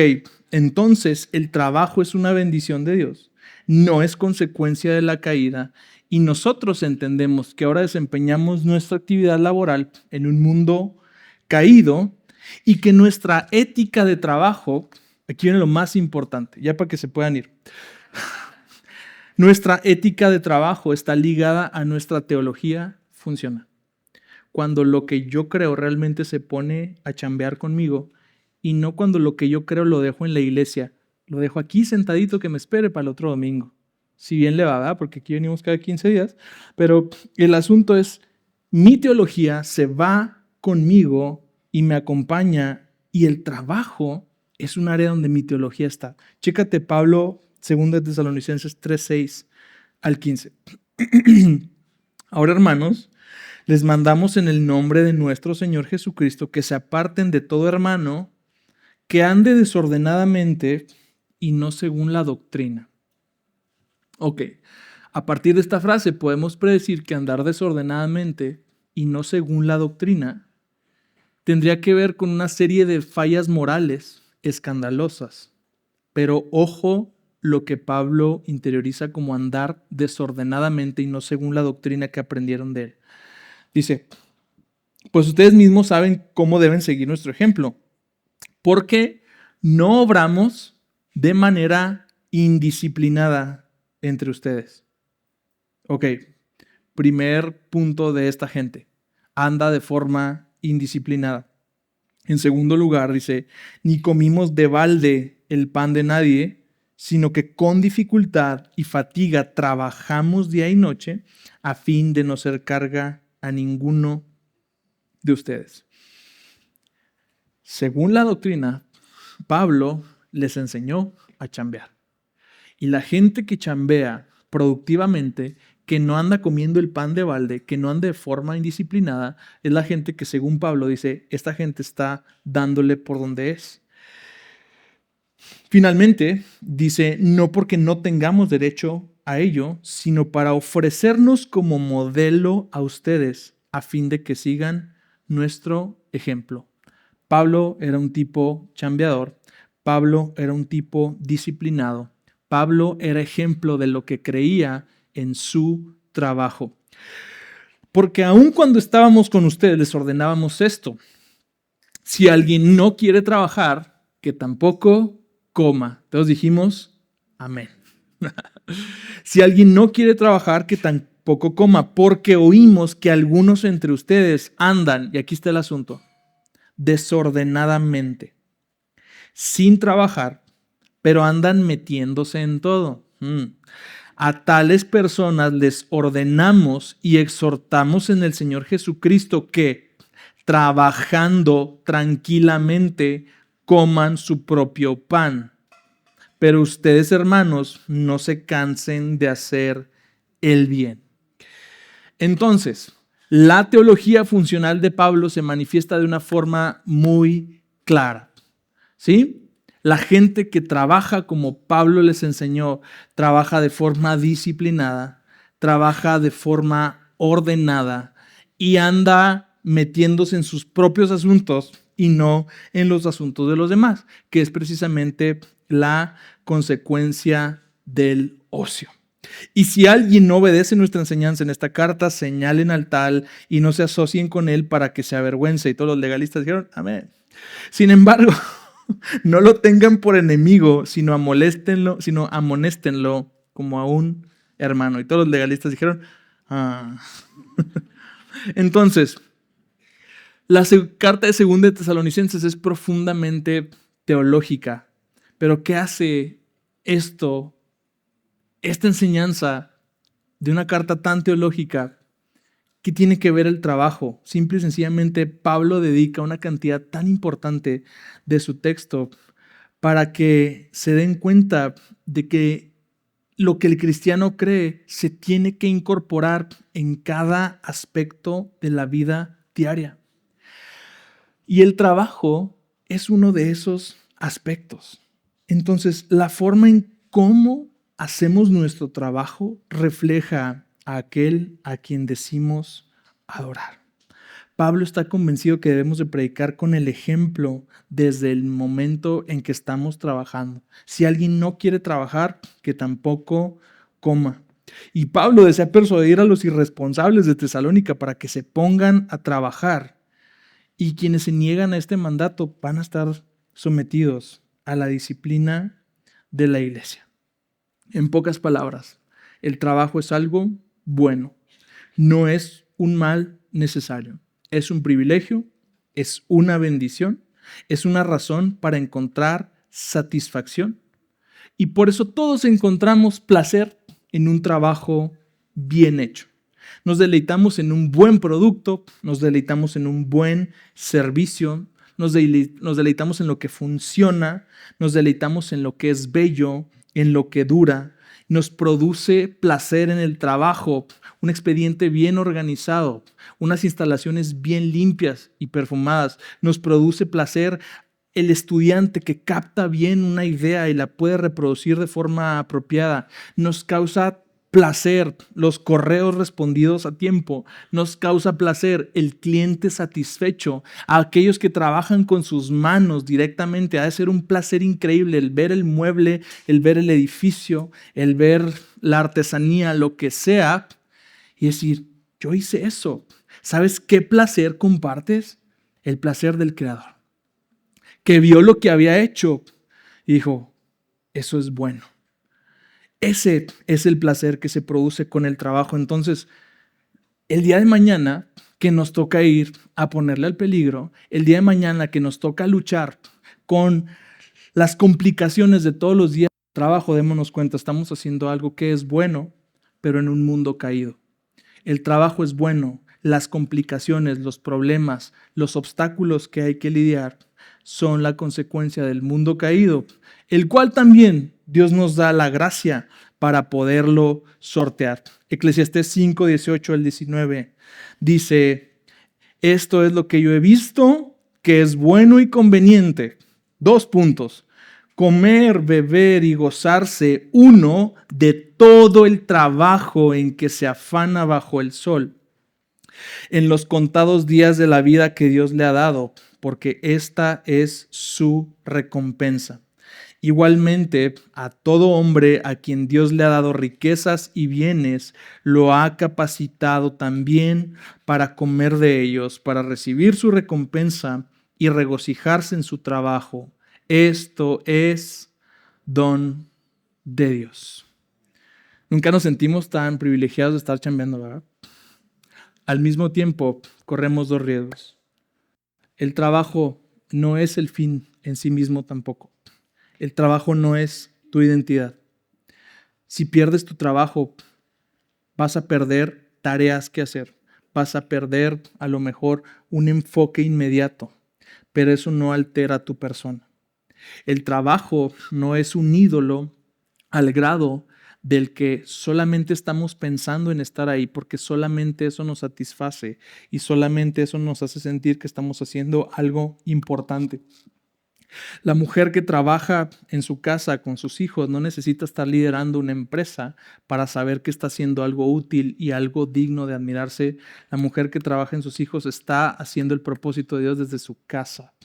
entonces el trabajo es una bendición de Dios, no es consecuencia de la caída, y nosotros entendemos que ahora desempeñamos nuestra actividad laboral en un mundo caído y que nuestra ética de trabajo, aquí viene lo más importante, ya para que se puedan ir. Nuestra ética de trabajo está ligada a nuestra teología funcional. Cuando lo que yo creo realmente se pone a chambear conmigo y no cuando lo que yo creo lo dejo en la iglesia, lo dejo aquí sentadito que me espere para el otro domingo. Si bien le va, ¿verdad? Porque aquí venimos cada 15 días, pero el asunto es, mi teología se va conmigo y me acompaña y el trabajo es un área donde mi teología está. Chécate Pablo, 2 Tesalonicenses 3:6 al 15. Ahora, hermanos, les mandamos en el nombre de nuestro Señor Jesucristo que se aparten de todo hermano que ande desordenadamente y no según la doctrina. Ok, a partir de esta frase podemos predecir que andar desordenadamente y no según la doctrina tendría que ver con una serie de fallas morales escandalosas. Pero ojo lo que Pablo interioriza como andar desordenadamente y no según la doctrina que aprendieron de él. Dice, pues ustedes mismos saben cómo deben seguir nuestro ejemplo, porque no obramos de manera indisciplinada entre ustedes. Ok, primer punto de esta gente, anda de forma indisciplinada. En segundo lugar, dice, ni comimos de balde el pan de nadie, sino que con dificultad y fatiga trabajamos día y noche a fin de no ser carga a ninguno de ustedes. Según la doctrina, Pablo les enseñó a chambear. Y la gente que chambea productivamente, que no anda comiendo el pan de balde, que no anda de forma indisciplinada, es la gente que, según Pablo dice, esta gente está dándole por donde es. Finalmente, dice, no porque no tengamos derecho a ello, sino para ofrecernos como modelo a ustedes, a fin de que sigan nuestro ejemplo. Pablo era un tipo chambeador, Pablo era un tipo disciplinado, Pablo era ejemplo de lo que creía en su trabajo. Porque aun cuando estábamos con ustedes les ordenábamos esto: si alguien no quiere trabajar, que tampoco coma. Todos dijimos amén. Si alguien no quiere trabajar, que tampoco coma, porque oímos que algunos entre ustedes andan, y aquí está el asunto, desordenadamente, sin trabajar, pero andan metiéndose en todo. A tales personas les ordenamos y exhortamos en el Señor Jesucristo que, trabajando tranquilamente, coman su propio pan. Pero ustedes, hermanos, no se cansen de hacer el bien. Entonces, la teología funcional de Pablo se manifiesta de una forma muy clara. ¿Sí? La gente que trabaja como Pablo les enseñó, trabaja de forma disciplinada, trabaja de forma ordenada y anda metiéndose en sus propios asuntos y no en los asuntos de los demás, que es precisamente la consecuencia del ocio. Y si alguien no obedece nuestra enseñanza en esta carta, señalen al tal y no se asocien con él para que se avergüence. Y todos los legalistas dijeron, amén. Sin embargo, no lo tengan por enemigo, sino amonéstenlo como a un hermano. Y todos los legalistas dijeron, ah. Entonces, la carta de Segunda de Tesalonicenses es profundamente teológica. Pero ¿qué hace esta enseñanza de una carta tan teológica? ¿Qué tiene que ver el trabajo? Simple y sencillamente, Pablo dedica una cantidad tan importante de su texto para que se den cuenta de que lo que el cristiano cree se tiene que incorporar en cada aspecto de la vida diaria. Y el trabajo es uno de esos aspectos. Entonces, la forma en cómo hacemos nuestro trabajo refleja a aquel a quien decimos adorar. Pablo está convencido que debemos de predicar con el ejemplo desde el momento en que estamos trabajando. Si alguien no quiere trabajar, que tampoco coma. Y Pablo desea persuadir a los irresponsables de Tesalónica para que se pongan a trabajar. Y quienes se niegan a este mandato van a estar sometidos a la disciplina de la iglesia. En pocas palabras, el trabajo es algo bueno, no es un mal necesario. Es un privilegio, es una bendición, es una razón para encontrar satisfacción. Y por eso todos encontramos placer en un trabajo bien hecho. Nos deleitamos en un buen producto, nos deleitamos en un buen servicio, nos deleitamos en lo que funciona, nos deleitamos en lo que es bello, en lo que dura. Nos produce placer en el trabajo, un expediente bien organizado, unas instalaciones bien limpias y perfumadas. Nos produce placer el estudiante que capta bien una idea y la puede reproducir de forma apropiada. Nos causa placer los correos respondidos a tiempo. Nos causa placer el cliente satisfecho. A aquellos que trabajan con sus manos directamente, ha de ser un placer increíble el ver el mueble, el ver el edificio, el ver la artesanía, lo que sea, y decir, yo hice eso. ¿Sabes qué placer compartes? El placer del Creador, que vio lo que había hecho y dijo, eso es bueno. Ese es el placer que se produce con el trabajo. Entonces, el día de mañana que nos toca ir a ponerle al peligro, el día de mañana que nos toca luchar con las complicaciones de todos los días de trabajo, démonos cuenta, estamos haciendo algo que es bueno, pero en un mundo caído. El trabajo es bueno, las complicaciones, los problemas, los obstáculos que hay que lidiar son la consecuencia del mundo caído, el cual también Dios nos da la gracia para poderlo sortear. Eclesiastés 5, 18 al 19 dice, esto es lo que yo he visto que es bueno y conveniente. 2 puntos. Comer, beber y gozarse uno de todo el trabajo en que se afana bajo el sol, en los contados días de la vida que Dios le ha dado, porque esta es su recompensa. Igualmente, a todo hombre a quien Dios le ha dado riquezas y bienes, lo ha capacitado también para comer de ellos, para recibir su recompensa y regocijarse en su trabajo. Esto es don de Dios. Nunca nos sentimos tan privilegiados de estar chambeando, ¿verdad? Al mismo tiempo, corremos 2 riesgos. El trabajo no es el fin en sí mismo tampoco. El trabajo no es tu identidad. Si pierdes tu trabajo, vas a perder tareas que hacer. Vas a perder a lo mejor un enfoque inmediato, pero eso no altera tu persona. El trabajo no es un ídolo al grado del que solamente estamos pensando en estar ahí porque solamente eso nos satisface y solamente eso nos hace sentir que estamos haciendo algo importante. La mujer que trabaja en su casa con sus hijos no necesita estar liderando una empresa para saber que está haciendo algo útil y algo digno de admirarse. La mujer que trabaja en sus hijos está haciendo el propósito de Dios desde su casa.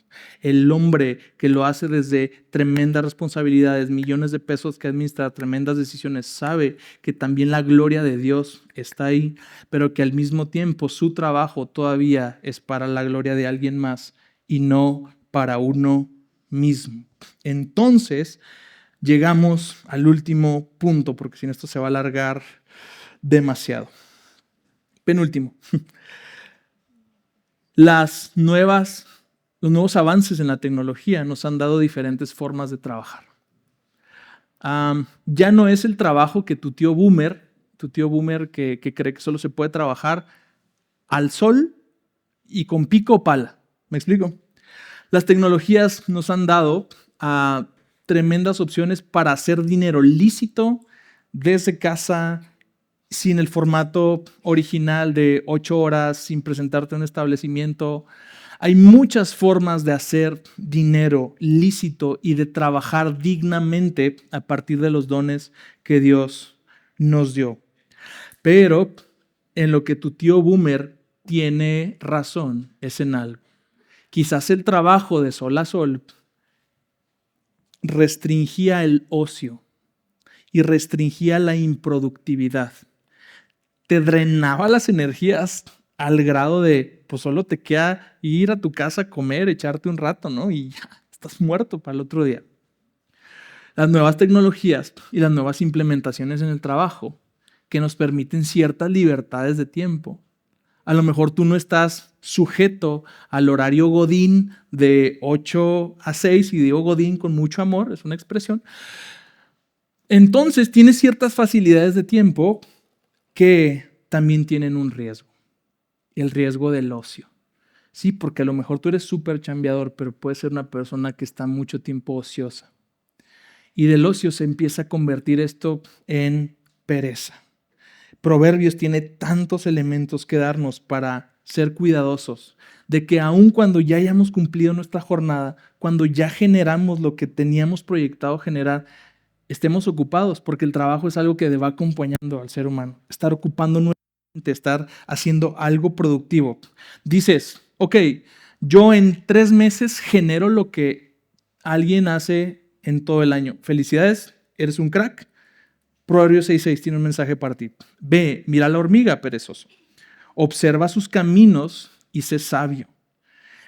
El hombre que lo hace desde tremendas responsabilidades, millones de pesos que administra, tremendas decisiones, sabe que también la gloria de Dios está ahí, pero que al mismo tiempo su trabajo todavía es para la gloria de alguien más y no para uno mismo. Entonces, llegamos al último punto, porque si no esto se va a alargar demasiado. Penúltimo. Los nuevos avances en la tecnología nos han dado diferentes formas de trabajar. Ya no es el trabajo que tu tío boomer que cree que solo se puede trabajar al sol y con pico o pala. ¿Me explico? Las tecnologías nos han dado tremendas opciones para hacer dinero lícito desde casa, sin el formato original de 8 horas, sin presentarte a un establecimiento. Hay muchas formas de hacer dinero lícito y de trabajar dignamente a partir de los dones que Dios nos dio. Pero en lo que tu tío boomer tiene razón es en algo. Quizás el trabajo de sol a sol restringía el ocio y restringía la improductividad. Te drenaba las energías al grado de, pues solo te queda ir a tu casa a comer, echarte un rato, ¿no? Y ya, estás muerto para el otro día. Las nuevas tecnologías y las nuevas implementaciones en el trabajo que nos permiten ciertas libertades de tiempo. A lo mejor tú no estás sujeto al horario Godín de 8 a 6, y digo Godín con mucho amor, es una expresión. Entonces tienes ciertas facilidades de tiempo que también tienen un riesgo, el riesgo del ocio. Sí, porque a lo mejor tú eres súper chambeador, pero puedes ser una persona que está mucho tiempo ociosa. Y del ocio se empieza a convertir esto en pereza. Proverbios tiene tantos elementos que darnos para ser cuidadosos de que aun cuando ya hayamos cumplido nuestra jornada, cuando ya generamos lo que teníamos proyectado generar, estemos ocupados, porque el trabajo es algo que va acompañando al ser humano. Estar ocupando nuestra mente, estar haciendo algo productivo. Dices, ok, yo en 3 meses genero lo que alguien hace en todo el año. Felicidades, eres un crack. Proverbios 6:6 tiene un mensaje para ti. Ve, mira la hormiga, perezoso. Observa sus caminos y sé sabio,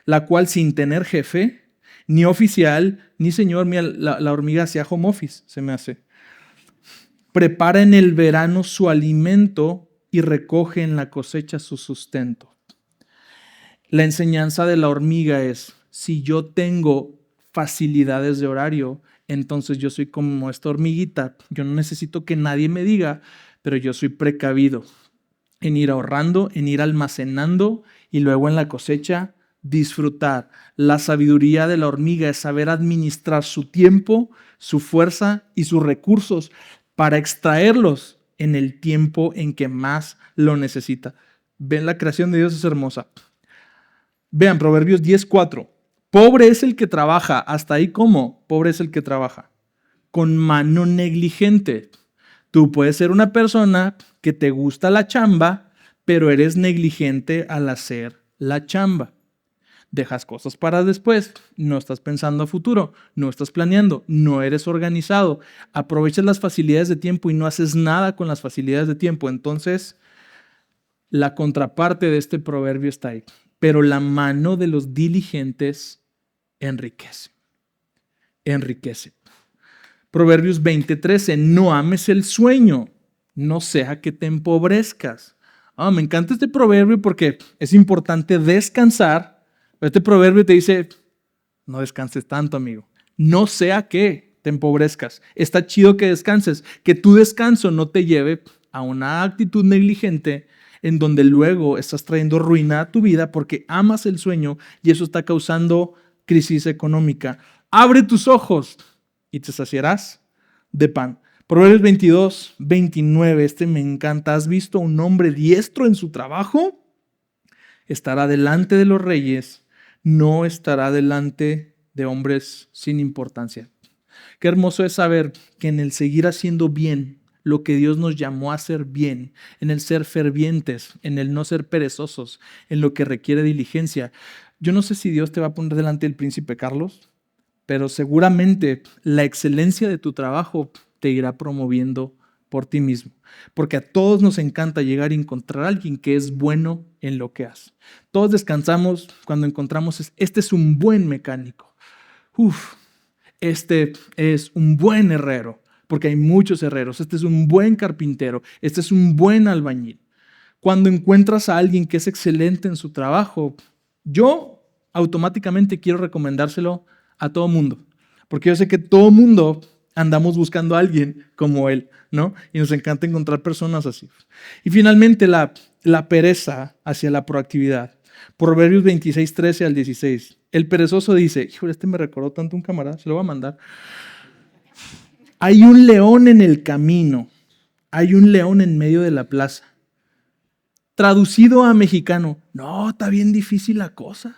la cual sin tener jefe, ni oficial, ni señor, mira, la hormiga hacía home office, se me hace. Prepara en el verano su alimento y recoge en la cosecha su sustento. La enseñanza de la hormiga es, si yo tengo facilidades de horario, entonces yo soy como esta hormiguita. Yo no necesito que nadie me diga, pero yo soy precavido en ir ahorrando, en ir almacenando y luego en la cosecha disfrutar. La sabiduría de la hormiga es saber administrar su tiempo, su fuerza y sus recursos para extraerlos en el tiempo en que más lo necesita. Ven, la creación de Dios es hermosa. Vean, Proverbios 10:4. Pobre es el que trabaja. Hasta ahí, ¿cómo? Pobre es el que trabaja con mano negligente. Tú puedes ser una persona que te gusta la chamba, pero eres negligente al hacer la chamba. Dejas cosas para después, no estás pensando a futuro, no estás planeando, no eres organizado, aprovechas las facilidades de tiempo y no haces nada con las facilidades de tiempo. Entonces, la contraparte de este proverbio está ahí. Pero la mano de los diligentes enriquece. Enriquece. Proverbios 20:13, no ames el sueño, no sea que te empobrezcas. Me encanta este proverbio porque es importante descansar. Este proverbio te dice, no descanses tanto, amigo. No sea que te empobrezcas. Está chido que descanses, que tu descanso no te lleve a una actitud negligente en donde luego estás trayendo ruina a tu vida porque amas el sueño y eso está causando crisis económica. Abre tus ojos y te saciarás de pan. Proverbios 22:29, este me encanta. ¿Has visto a un hombre diestro en su trabajo? Estará delante de los reyes, no estará delante de hombres sin importancia. Qué hermoso es saber que en el seguir haciendo bien lo que Dios nos llamó a hacer bien, en el ser fervientes, en el no ser perezosos, en lo que requiere diligencia. Yo no sé si Dios te va a poner delante del príncipe Carlos, pero seguramente la excelencia de tu trabajo te irá promoviendo por ti mismo. Porque a todos nos encanta llegar y encontrar a alguien que es bueno en lo que hace. Todos descansamos cuando encontramos, este es un buen mecánico. Este es un buen herrero, porque hay muchos herreros. Este es un buen carpintero. Este es un buen albañil. Cuando encuentras a alguien que es excelente en su trabajo, yo automáticamente quiero recomendárselo a todo mundo, porque yo sé que todo mundo andamos buscando a alguien como él, ¿no? Y nos encanta encontrar personas así. Y finalmente la pereza hacia la proactividad. Proverbios 26:13 al 16. El perezoso dice, híjole, este me recordó tanto un camarada, se lo voy a mandar. Hay un león en el camino, hay un león en medio de la plaza. Traducido a mexicano, no, está bien difícil la cosa.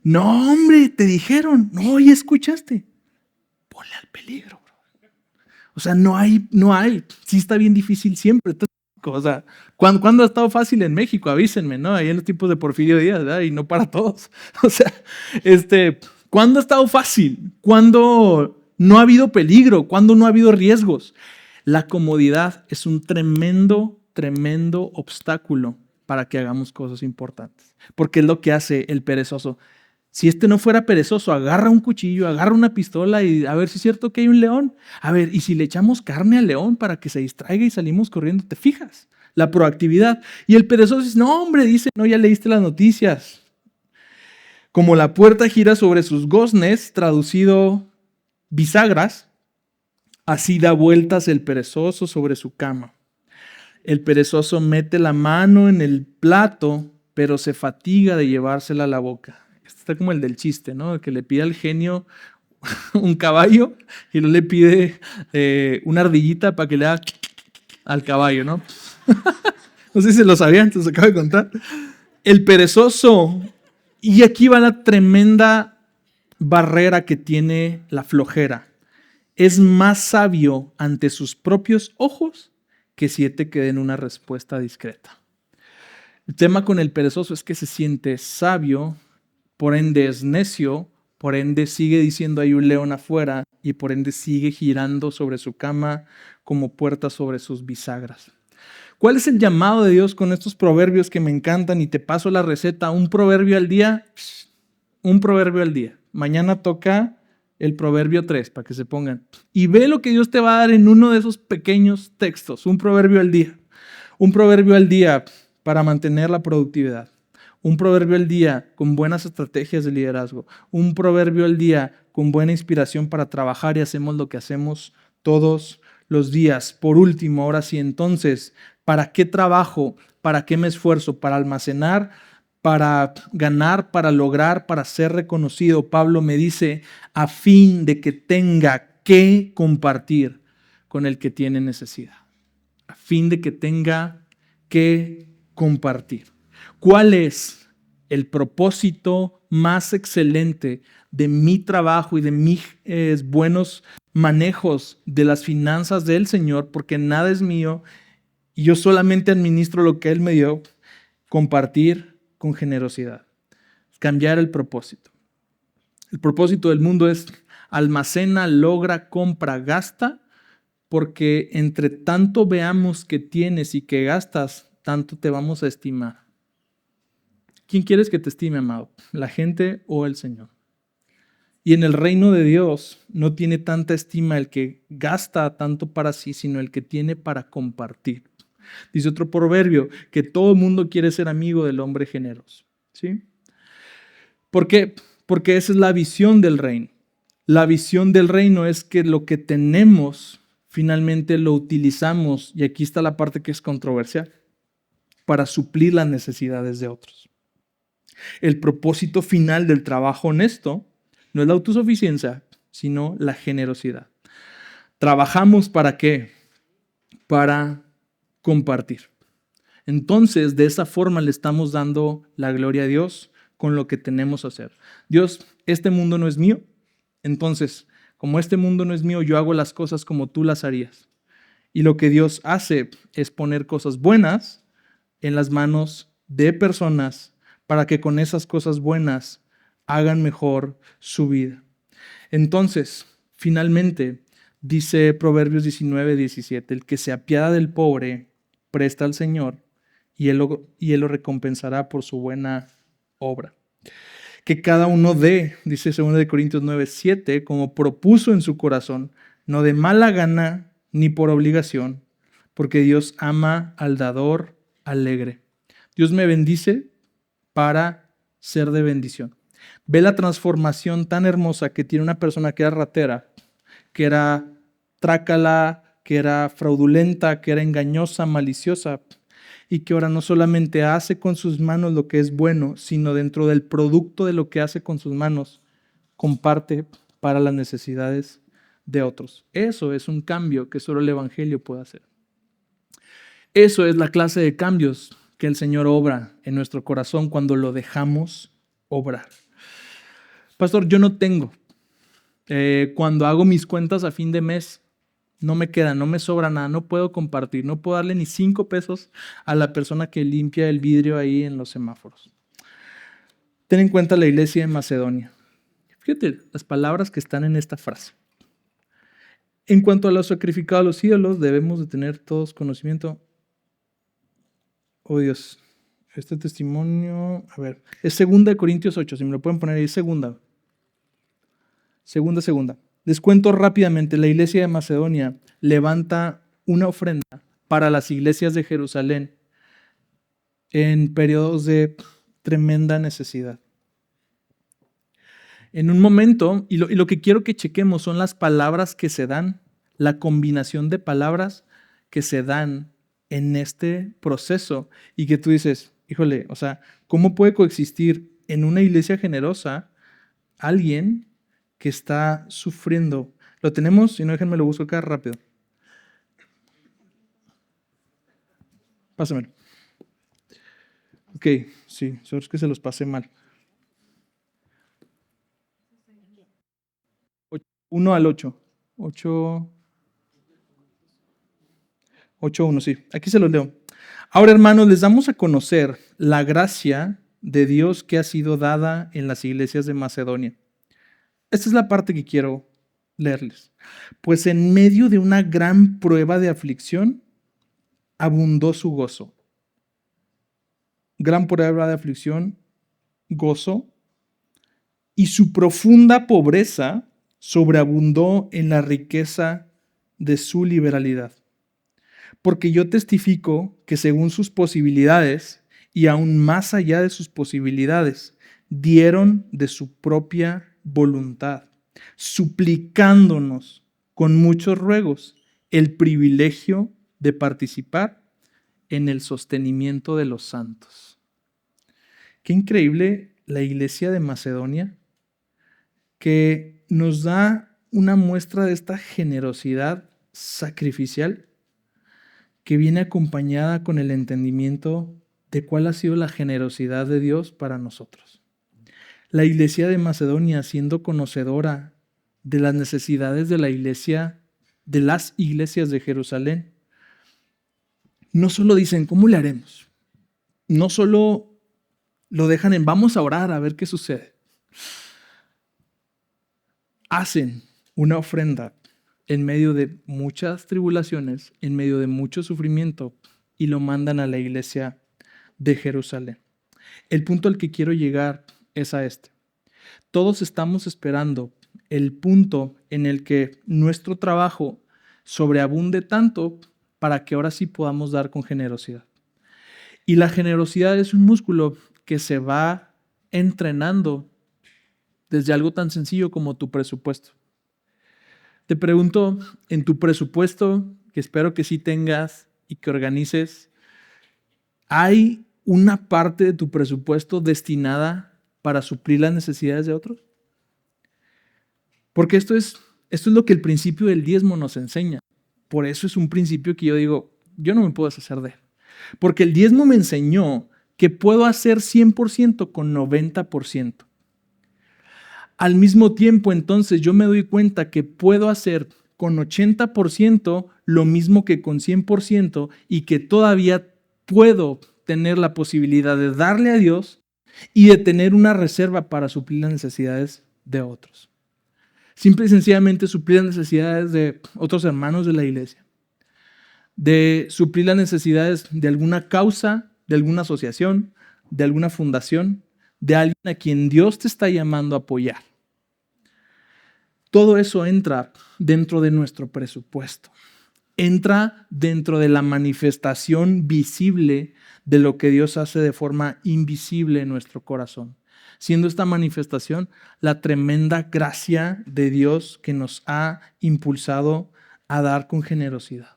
No, hombre, te dijeron, no, ya escuchaste. Ponle al peligro, bro. O sea, no hay. Sí está bien difícil siempre. O sea, ¿cuándo ha estado fácil en México? Avísenme, ¿no? Ahí en los tiempos de Porfirio Díaz, ¿verdad? Y no para todos. O sea, ¿cuándo ha estado fácil? ¿Cuándo no ha habido peligro? ¿Cuándo no ha habido riesgos? La comodidad es un tremendo, tremendo obstáculo para que hagamos cosas importantes. Porque es lo que hace el perezoso. Si no fuera perezoso, agarra un cuchillo, agarra una pistola y a ver si es cierto que hay un león. A ver, y si le echamos carne al león para que se distraiga y salimos corriendo, ¿te fijas? La proactividad. Y el perezoso dice, no, hombre, dice, no, ya leíste las noticias. Como la puerta gira sobre sus goznes, traducido bisagras, así da vueltas el perezoso sobre su cama. El perezoso mete la mano en el plato, pero se fatiga de llevársela a la boca. Está como el del chiste, ¿no? Que le pide al genio un caballo y no le pide una ardillita para que le haga al caballo, ¿no? No sé si lo sabían, se acaba de contar. El perezoso, y aquí va la tremenda barrera que tiene la flojera. Es más sabio ante sus propios ojos que 7 que den una respuesta discreta. El tema con el perezoso es que se siente sabio, por ende es necio, por ende sigue diciendo hay un león afuera y por ende sigue girando sobre su cama como puerta sobre sus bisagras. ¿Cuál es el llamado de Dios con estos proverbios que me encantan? Y te paso la receta, un proverbio al día, un proverbio al día. Mañana toca el proverbio 3 para que se pongan. Y ve lo que Dios te va a dar en uno de esos pequeños textos, un proverbio al día. Un proverbio al día para mantener la productividad. Un proverbio al día con buenas estrategias de liderazgo. Un proverbio al día con buena inspiración para trabajar y hacemos lo que hacemos todos los días. Por último, ahora sí, entonces, ¿para qué trabajo? ¿Para qué me esfuerzo? ¿Para almacenar? ¿Para ganar? ¿Para lograr? ¿Para ser reconocido? Pablo me dice, a fin de que tenga qué compartir con el que tiene necesidad, a fin de que tenga que compartir. ¿Cuál es el propósito más excelente de mi trabajo y de mis buenos manejos de las finanzas del Señor? Porque nada es mío y yo solamente administro lo que Él me dio. Compartir con generosidad, cambiar el propósito. El propósito del mundo es almacena, logra, compra, gasta, porque entre tanto veamos que tienes y que gastas, tanto te vamos a estimar. ¿Quién quieres que te estime, amado? ¿La gente o el Señor? Y en el reino de Dios no tiene tanta estima el que gasta tanto para sí, sino el que tiene para compartir. Dice otro proverbio, que todo el mundo quiere ser amigo del hombre generoso. ¿Sí? ¿Por qué? Porque esa es la visión del reino. La visión del reino es que lo que tenemos finalmente lo utilizamos, y aquí está la parte que es controversial, para suplir las necesidades de otros. El propósito final del trabajo honesto no es la autosuficiencia, sino la generosidad. ¿Trabajamos para qué? Para compartir. Entonces, de esa forma le estamos dando la gloria a Dios con lo que tenemos a hacer. Dios, este mundo no es mío, entonces, como este mundo no es mío, yo hago las cosas como tú las harías. Y lo que Dios hace es poner cosas buenas en las manos de personas para que con esas cosas buenas hagan mejor su vida. Entonces, finalmente, dice Proverbios 19:17, el que se apiada del pobre presta al Señor y él lo recompensará por su buena obra. Que cada uno dé, dice 2 Corintios 9:7, como propuso en su corazón, no de mala gana ni por obligación, porque Dios ama al dador alegre. Dios me bendice para ser de bendición. Ve la transformación tan hermosa que tiene una persona que era ratera, que era trácala, que era fraudulenta, que era engañosa, maliciosa, y que ahora no solamente hace con sus manos lo que es bueno, sino dentro del producto de lo que hace con sus manos, comparte para las necesidades de otros. Eso es un cambio que solo el Evangelio puede hacer. Eso es la clase de cambios que el Señor obra en nuestro corazón cuando lo dejamos obrar. Pastor, yo no tengo. Cuando hago mis cuentas a fin de mes, no me queda, no me sobra nada, no puedo compartir, no puedo darle ni 5 pesos a la persona que limpia el vidrio ahí en los semáforos. Ten en cuenta la iglesia de Macedonia. Fíjate las palabras que están en esta frase. En cuanto a lo sacrificado a los ídolos, debemos de tener todos conocimiento. Oh Dios, este testimonio, a ver, es 2 Corintios 8, si me lo pueden poner ahí, segunda. Les cuento rápidamente, la iglesia de Macedonia levanta una ofrenda para las iglesias de Jerusalén en periodos de tremenda necesidad. En un momento, y lo que quiero que chequemos son las palabras que se dan, la combinación de palabras que se dan en este proceso y que tú dices, híjole, o sea, ¿cómo puede coexistir en una iglesia generosa alguien que está sufriendo? Lo tenemos, si no déjenme lo busco acá rápido. Pásamelo. Ok, sí, solo es que se los pasé mal. 1 al 8. 8:1, sí. Aquí se los leo. Ahora, hermanos, les damos a conocer la gracia de Dios que ha sido dada en las iglesias de Macedonia. Esta es la parte que quiero leerles. Pues en medio de una gran prueba de aflicción, abundó su gozo. Gran prueba de aflicción, gozo. Y su profunda pobreza sobreabundó en la riqueza de su liberalidad. Porque yo testifico que según sus posibilidades y aún más allá de sus posibilidades, dieron de su propia voluntad, suplicándonos con muchos ruegos el privilegio de participar en el sostenimiento de los santos. Qué increíble la iglesia de Macedonia, que nos da una muestra de esta generosidad sacrificial que viene acompañada con el entendimiento de cuál ha sido la generosidad de Dios para nosotros. La iglesia de Macedonia, siendo conocedora de las necesidades de la iglesia, de las iglesias de Jerusalén, no solo dicen, ¿cómo le haremos? No solo lo dejan en, vamos a orar a ver qué sucede. Hacen una ofrenda en medio de muchas tribulaciones, en medio de mucho sufrimiento, y lo mandan a la iglesia de Jerusalén. El punto al que quiero llegar es a este. Todos estamos esperando el punto en el que nuestro trabajo sobreabunde tanto para que ahora sí podamos dar con generosidad. Y la generosidad es un músculo que se va entrenando desde algo tan sencillo como tu presupuesto. Te pregunto, en tu presupuesto, que espero que sí tengas y que organices, ¿hay una parte de tu presupuesto destinada para suplir las necesidades de otros? Porque esto es lo que el principio del diezmo nos enseña. Por eso es un principio que yo digo, yo no me puedo deshacer de él. Porque el diezmo me enseñó que puedo hacer 100% con 90%. Al mismo tiempo, entonces, yo me doy cuenta que puedo hacer con 80% lo mismo que con 100% y que todavía puedo tener la posibilidad de darle a Dios y de tener una reserva para suplir las necesidades de otros. Simple y sencillamente suplir las necesidades de otros hermanos de la iglesia, de suplir las necesidades de alguna causa, de alguna asociación, de alguna fundación, de alguien a quien Dios te está llamando a apoyar. Todo eso entra dentro de nuestro presupuesto. Entra dentro de la manifestación visible de lo que Dios hace de forma invisible en nuestro corazón. Siendo esta manifestación la tremenda gracia de Dios que nos ha impulsado a dar con generosidad.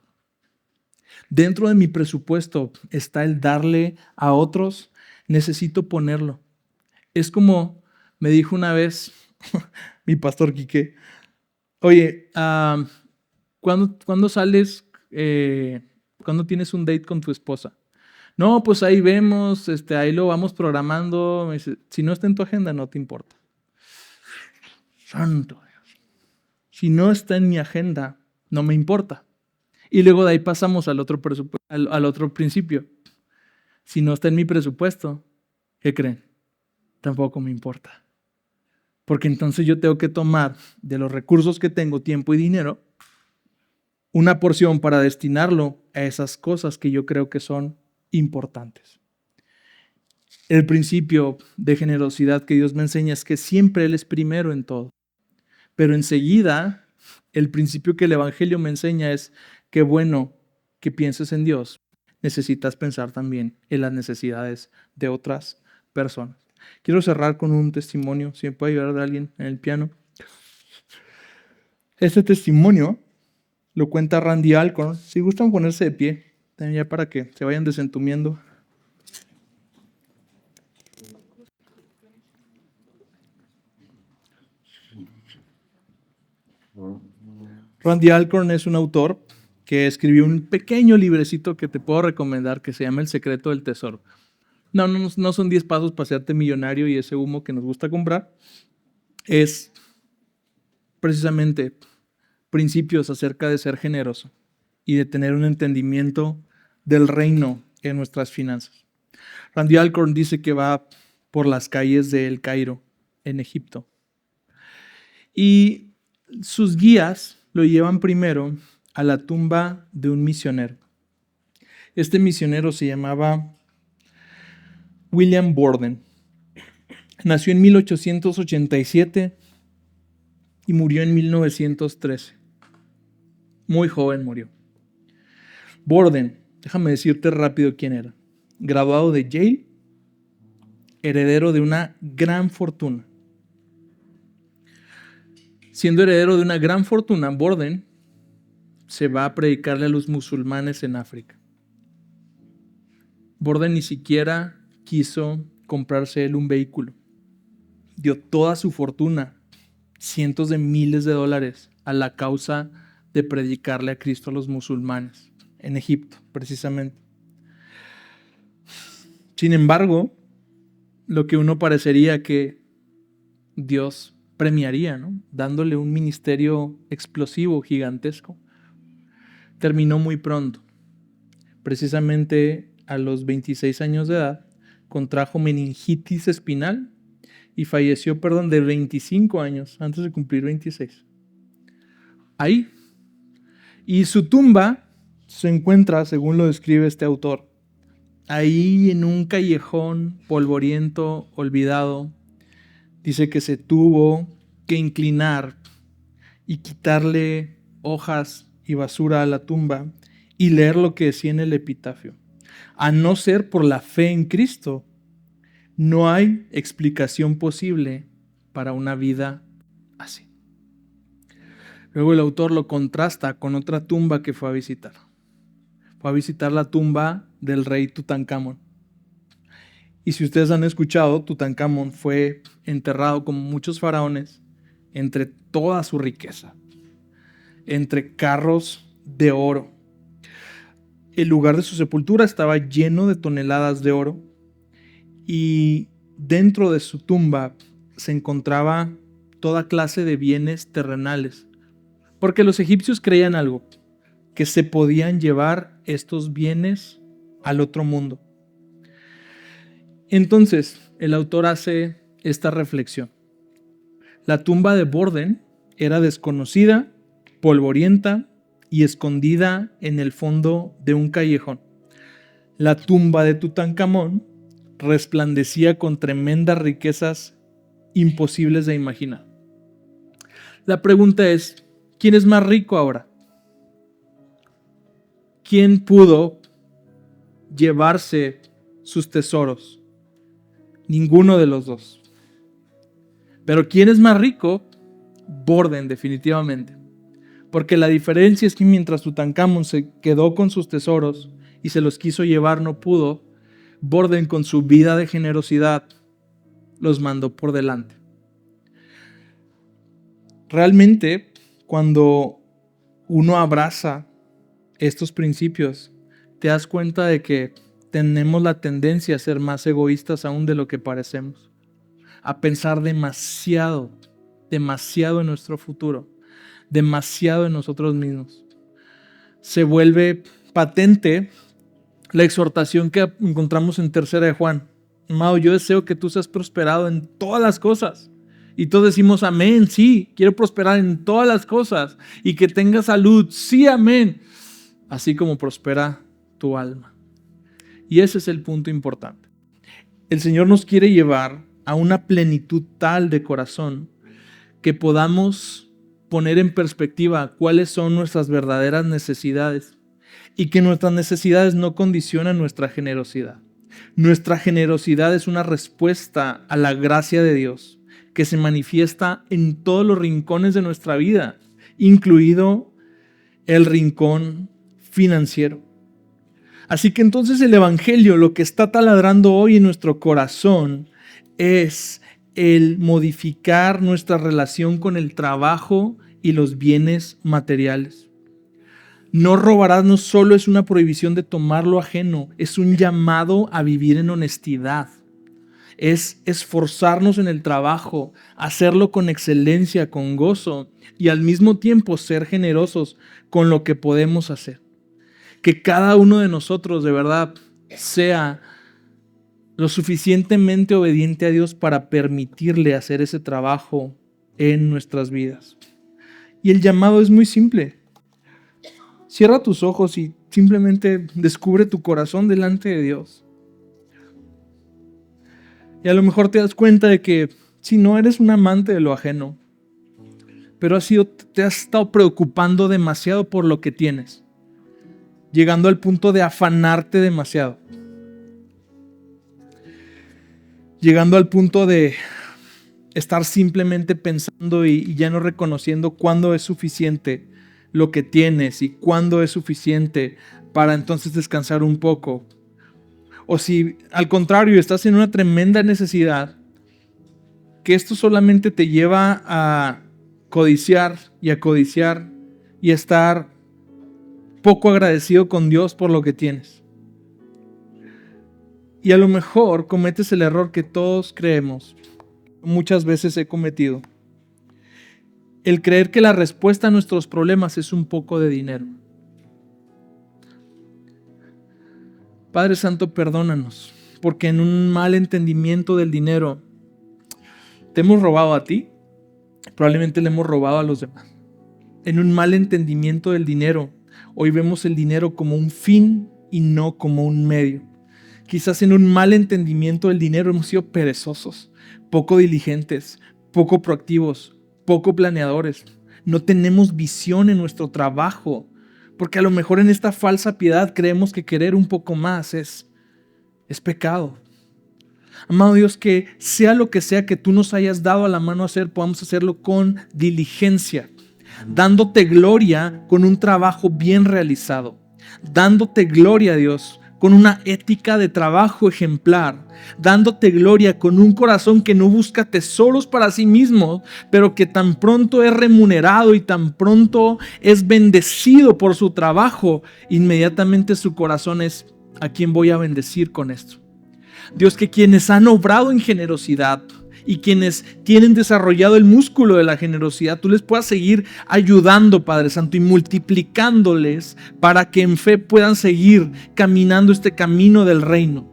Dentro de mi presupuesto está el darle a otros, necesito ponerlo. Es como me dijo una vez mi pastor Quique, oye, ¿cuándo sales? ¿Cuándo tienes un date con tu esposa? No, pues ahí vemos, ahí lo vamos programando. Me dice, si no está en tu agenda, no te importa. Santo Dios. Si no está en mi agenda, no me importa. Y luego de ahí pasamos al otro principio. Si no está en mi presupuesto, ¿qué creen? Tampoco me importa. Porque entonces yo tengo que tomar de los recursos que tengo, tiempo y dinero, una porción para destinarlo a esas cosas que yo creo que son importantes. El principio de generosidad que Dios me enseña es que siempre Él es primero en todo. Pero enseguida, el principio que el Evangelio me enseña es que bueno que pienses en Dios, necesitas pensar también en las necesidades de otras personas. Quiero cerrar con un testimonio, si me puede ayudar de alguien en el piano. Este testimonio lo cuenta Randy Alcorn. Si gustan ponerse de pie, también ya para que se vayan desentumiendo. Randy Alcorn es un autor que escribió un pequeño librecito que te puedo recomendar que se llama El secreto del tesoro. No son 10 pasos para hacerte millonario y ese humo que nos gusta comprar. Es precisamente principios acerca de ser generoso y de tener un entendimiento del reino en nuestras finanzas. Randy Alcorn dice que va por las calles de El Cairo, en Egipto. Y sus guías lo llevan primero a la tumba de un misionero. Este misionero se llamaba William Borden. Nació en 1887 y murió en 1913. Muy joven murió. Borden, déjame decirte rápido quién era. Graduado de Yale, heredero de una gran fortuna. Siendo heredero de una gran fortuna, Borden se va a predicarle a los musulmanes en África. Borden ni siquiera quiso comprarse él un vehículo. Dio toda su fortuna, cientos de miles de dólares a la causa de predicarle a Cristo a los musulmanes en Egipto, precisamente. Sin embargo, lo que uno parecería que Dios premiaría, ¿no?, dándole un ministerio explosivo, gigantesco, terminó muy pronto. Precisamente a los 26 años de edad, contrajo meningitis espinal y falleció, de 25 años, antes de cumplir 26. Ahí. Y su tumba se encuentra, según lo describe este autor, ahí en un callejón polvoriento, olvidado. Dice que se tuvo que inclinar y quitarle hojas y basura a la tumba y leer lo que decía en el epitafio. A no ser por la fe en Cristo, no hay explicación posible para una vida así. Luego el autor lo contrasta con otra tumba que fue a visitar. Fue a visitar la tumba del rey Tutankamón. Y si ustedes han escuchado, Tutankamón fue enterrado como muchos faraones entre toda su riqueza, entre carros de oro. El lugar de su sepultura estaba lleno de toneladas de oro y dentro de su tumba se encontraba toda clase de bienes terrenales, porque los egipcios creían algo, que se podían llevar estos bienes al otro mundo. Entonces, el autor hace esta reflexión. La tumba de Borden era desconocida, polvorienta y escondida en el fondo de un callejón. La tumba de Tutankamón resplandecía con tremendas riquezas imposibles de imaginar. La pregunta es, ¿quién es más rico ahora? ¿Quién pudo llevarse sus tesoros? Ninguno de los dos. Pero ¿quién es más rico? Borden, definitivamente. Porque la diferencia es que mientras Tutankamón se quedó con sus tesoros y se los quiso llevar, no pudo, Borden, con su vida de generosidad, los mandó por delante. Realmente, cuando uno abraza estos principios, te das cuenta de que tenemos la tendencia a ser más egoístas aún de lo que parecemos, a pensar demasiado en nuestro futuro, demasiado en nosotros mismos. Se vuelve patente la exhortación que encontramos en 3 de Juan. Amado, yo deseo que tú seas prosperado en todas las cosas. Y todos decimos amén, sí, quiero prosperar en todas las cosas y que tengas salud, sí, amén. Así como prospera tu alma. Y ese es el punto importante. El Señor nos quiere llevar a una plenitud tal de corazón que podamos poner en perspectiva cuáles son nuestras verdaderas necesidades y que nuestras necesidades no condicionan nuestra generosidad. Nuestra generosidad es una respuesta a la gracia de Dios que se manifiesta en todos los rincones de nuestra vida, incluido el rincón financiero. Así que entonces el Evangelio, lo que está taladrando hoy en nuestro corazón, es el modificar nuestra relación con el trabajo y los bienes materiales. No robarás no solo es una prohibición de tomar lo ajeno, es un llamado a vivir en honestidad. Es esforzarnos en el trabajo, hacerlo con excelencia, con gozo y al mismo tiempo ser generosos con lo que podemos hacer. Que cada uno de nosotros de verdad sea lo suficientemente obediente a Dios para permitirle hacer ese trabajo en nuestras vidas. Y el llamado es muy simple. Cierra tus ojos y simplemente descubre tu corazón delante de Dios. Y a lo mejor te das cuenta de que si no eres un amante de lo ajeno, pero te has estado preocupando demasiado por lo que tienes, llegando al punto de afanarte demasiado, llegando al punto de estar simplemente pensando y ya no reconociendo cuándo es suficiente lo que tienes y cuándo es suficiente para entonces descansar un poco. O si al contrario estás en una tremenda necesidad, que esto solamente te lleva a codiciar y a codiciar y estar poco agradecido con Dios por lo que tienes. Y a lo mejor cometes el error que todos creemos, muchas veces he cometido, el creer que la respuesta a nuestros problemas es un poco de dinero. Padre Santo, perdónanos, porque en un mal entendimiento del dinero te hemos robado a ti, probablemente le hemos robado a los demás. En un mal entendimiento del dinero, hoy vemos el dinero como un fin y no como un medio. Quizás en un mal entendimiento del dinero hemos sido perezosos, poco diligentes, poco proactivos, poco planeadores. No tenemos visión en nuestro trabajo, porque a lo mejor en esta falsa piedad creemos que querer un poco más es pecado. Amado Dios, que sea lo que sea que tú nos hayas dado a la mano hacer, podamos hacerlo con diligencia, dándote gloria con un trabajo bien realizado, dándote gloria, Dios, con una ética de trabajo ejemplar, dándote gloria con un corazón que no busca tesoros para sí mismo, pero que tan pronto es remunerado y tan pronto es bendecido por su trabajo, inmediatamente su corazón es: ¿a quién voy a bendecir con esto? Dios, que quienes han obrado en generosidad y quienes tienen desarrollado el músculo de la generosidad, tú les puedas seguir ayudando, Padre Santo, y multiplicándoles para que en fe puedan seguir caminando este camino del reino.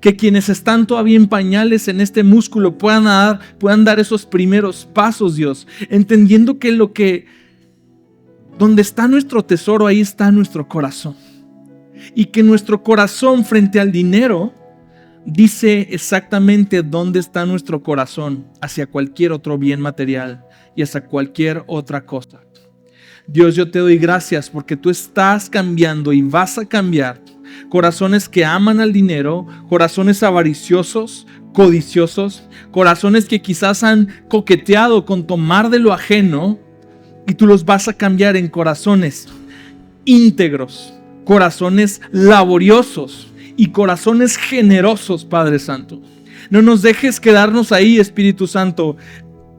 Que quienes están todavía en pañales en este músculo puedan dar esos primeros pasos, Dios, entendiendo que donde está nuestro tesoro, ahí está nuestro corazón. Y que nuestro corazón frente al dinero dice exactamente dónde está nuestro corazón hacia cualquier otro bien material y hacia cualquier otra cosa. Dios, yo te doy gracias porque tú estás cambiando y vas a cambiar corazones que aman al dinero, corazones avariciosos, codiciosos, corazones que quizás han coqueteado con tomar de lo ajeno, y tú los vas a cambiar en corazones íntegros, corazones laboriosos y corazones generosos, Padre Santo. No nos dejes quedarnos ahí, Espíritu Santo,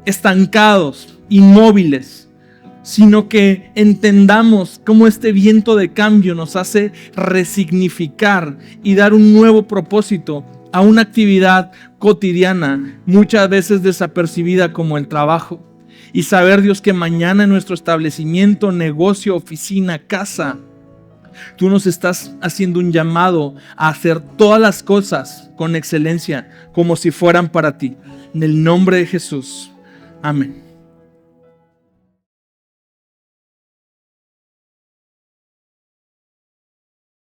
estancados, inmóviles, sino que entendamos cómo este viento de cambio nos hace resignificar y dar un nuevo propósito a una actividad cotidiana, muchas veces desapercibida como el trabajo. Y saber, Dios, que mañana en nuestro establecimiento, negocio, oficina, casa, tú nos estás haciendo un llamado a hacer todas las cosas con excelencia, como si fueran para ti. En el nombre de Jesús. Amén.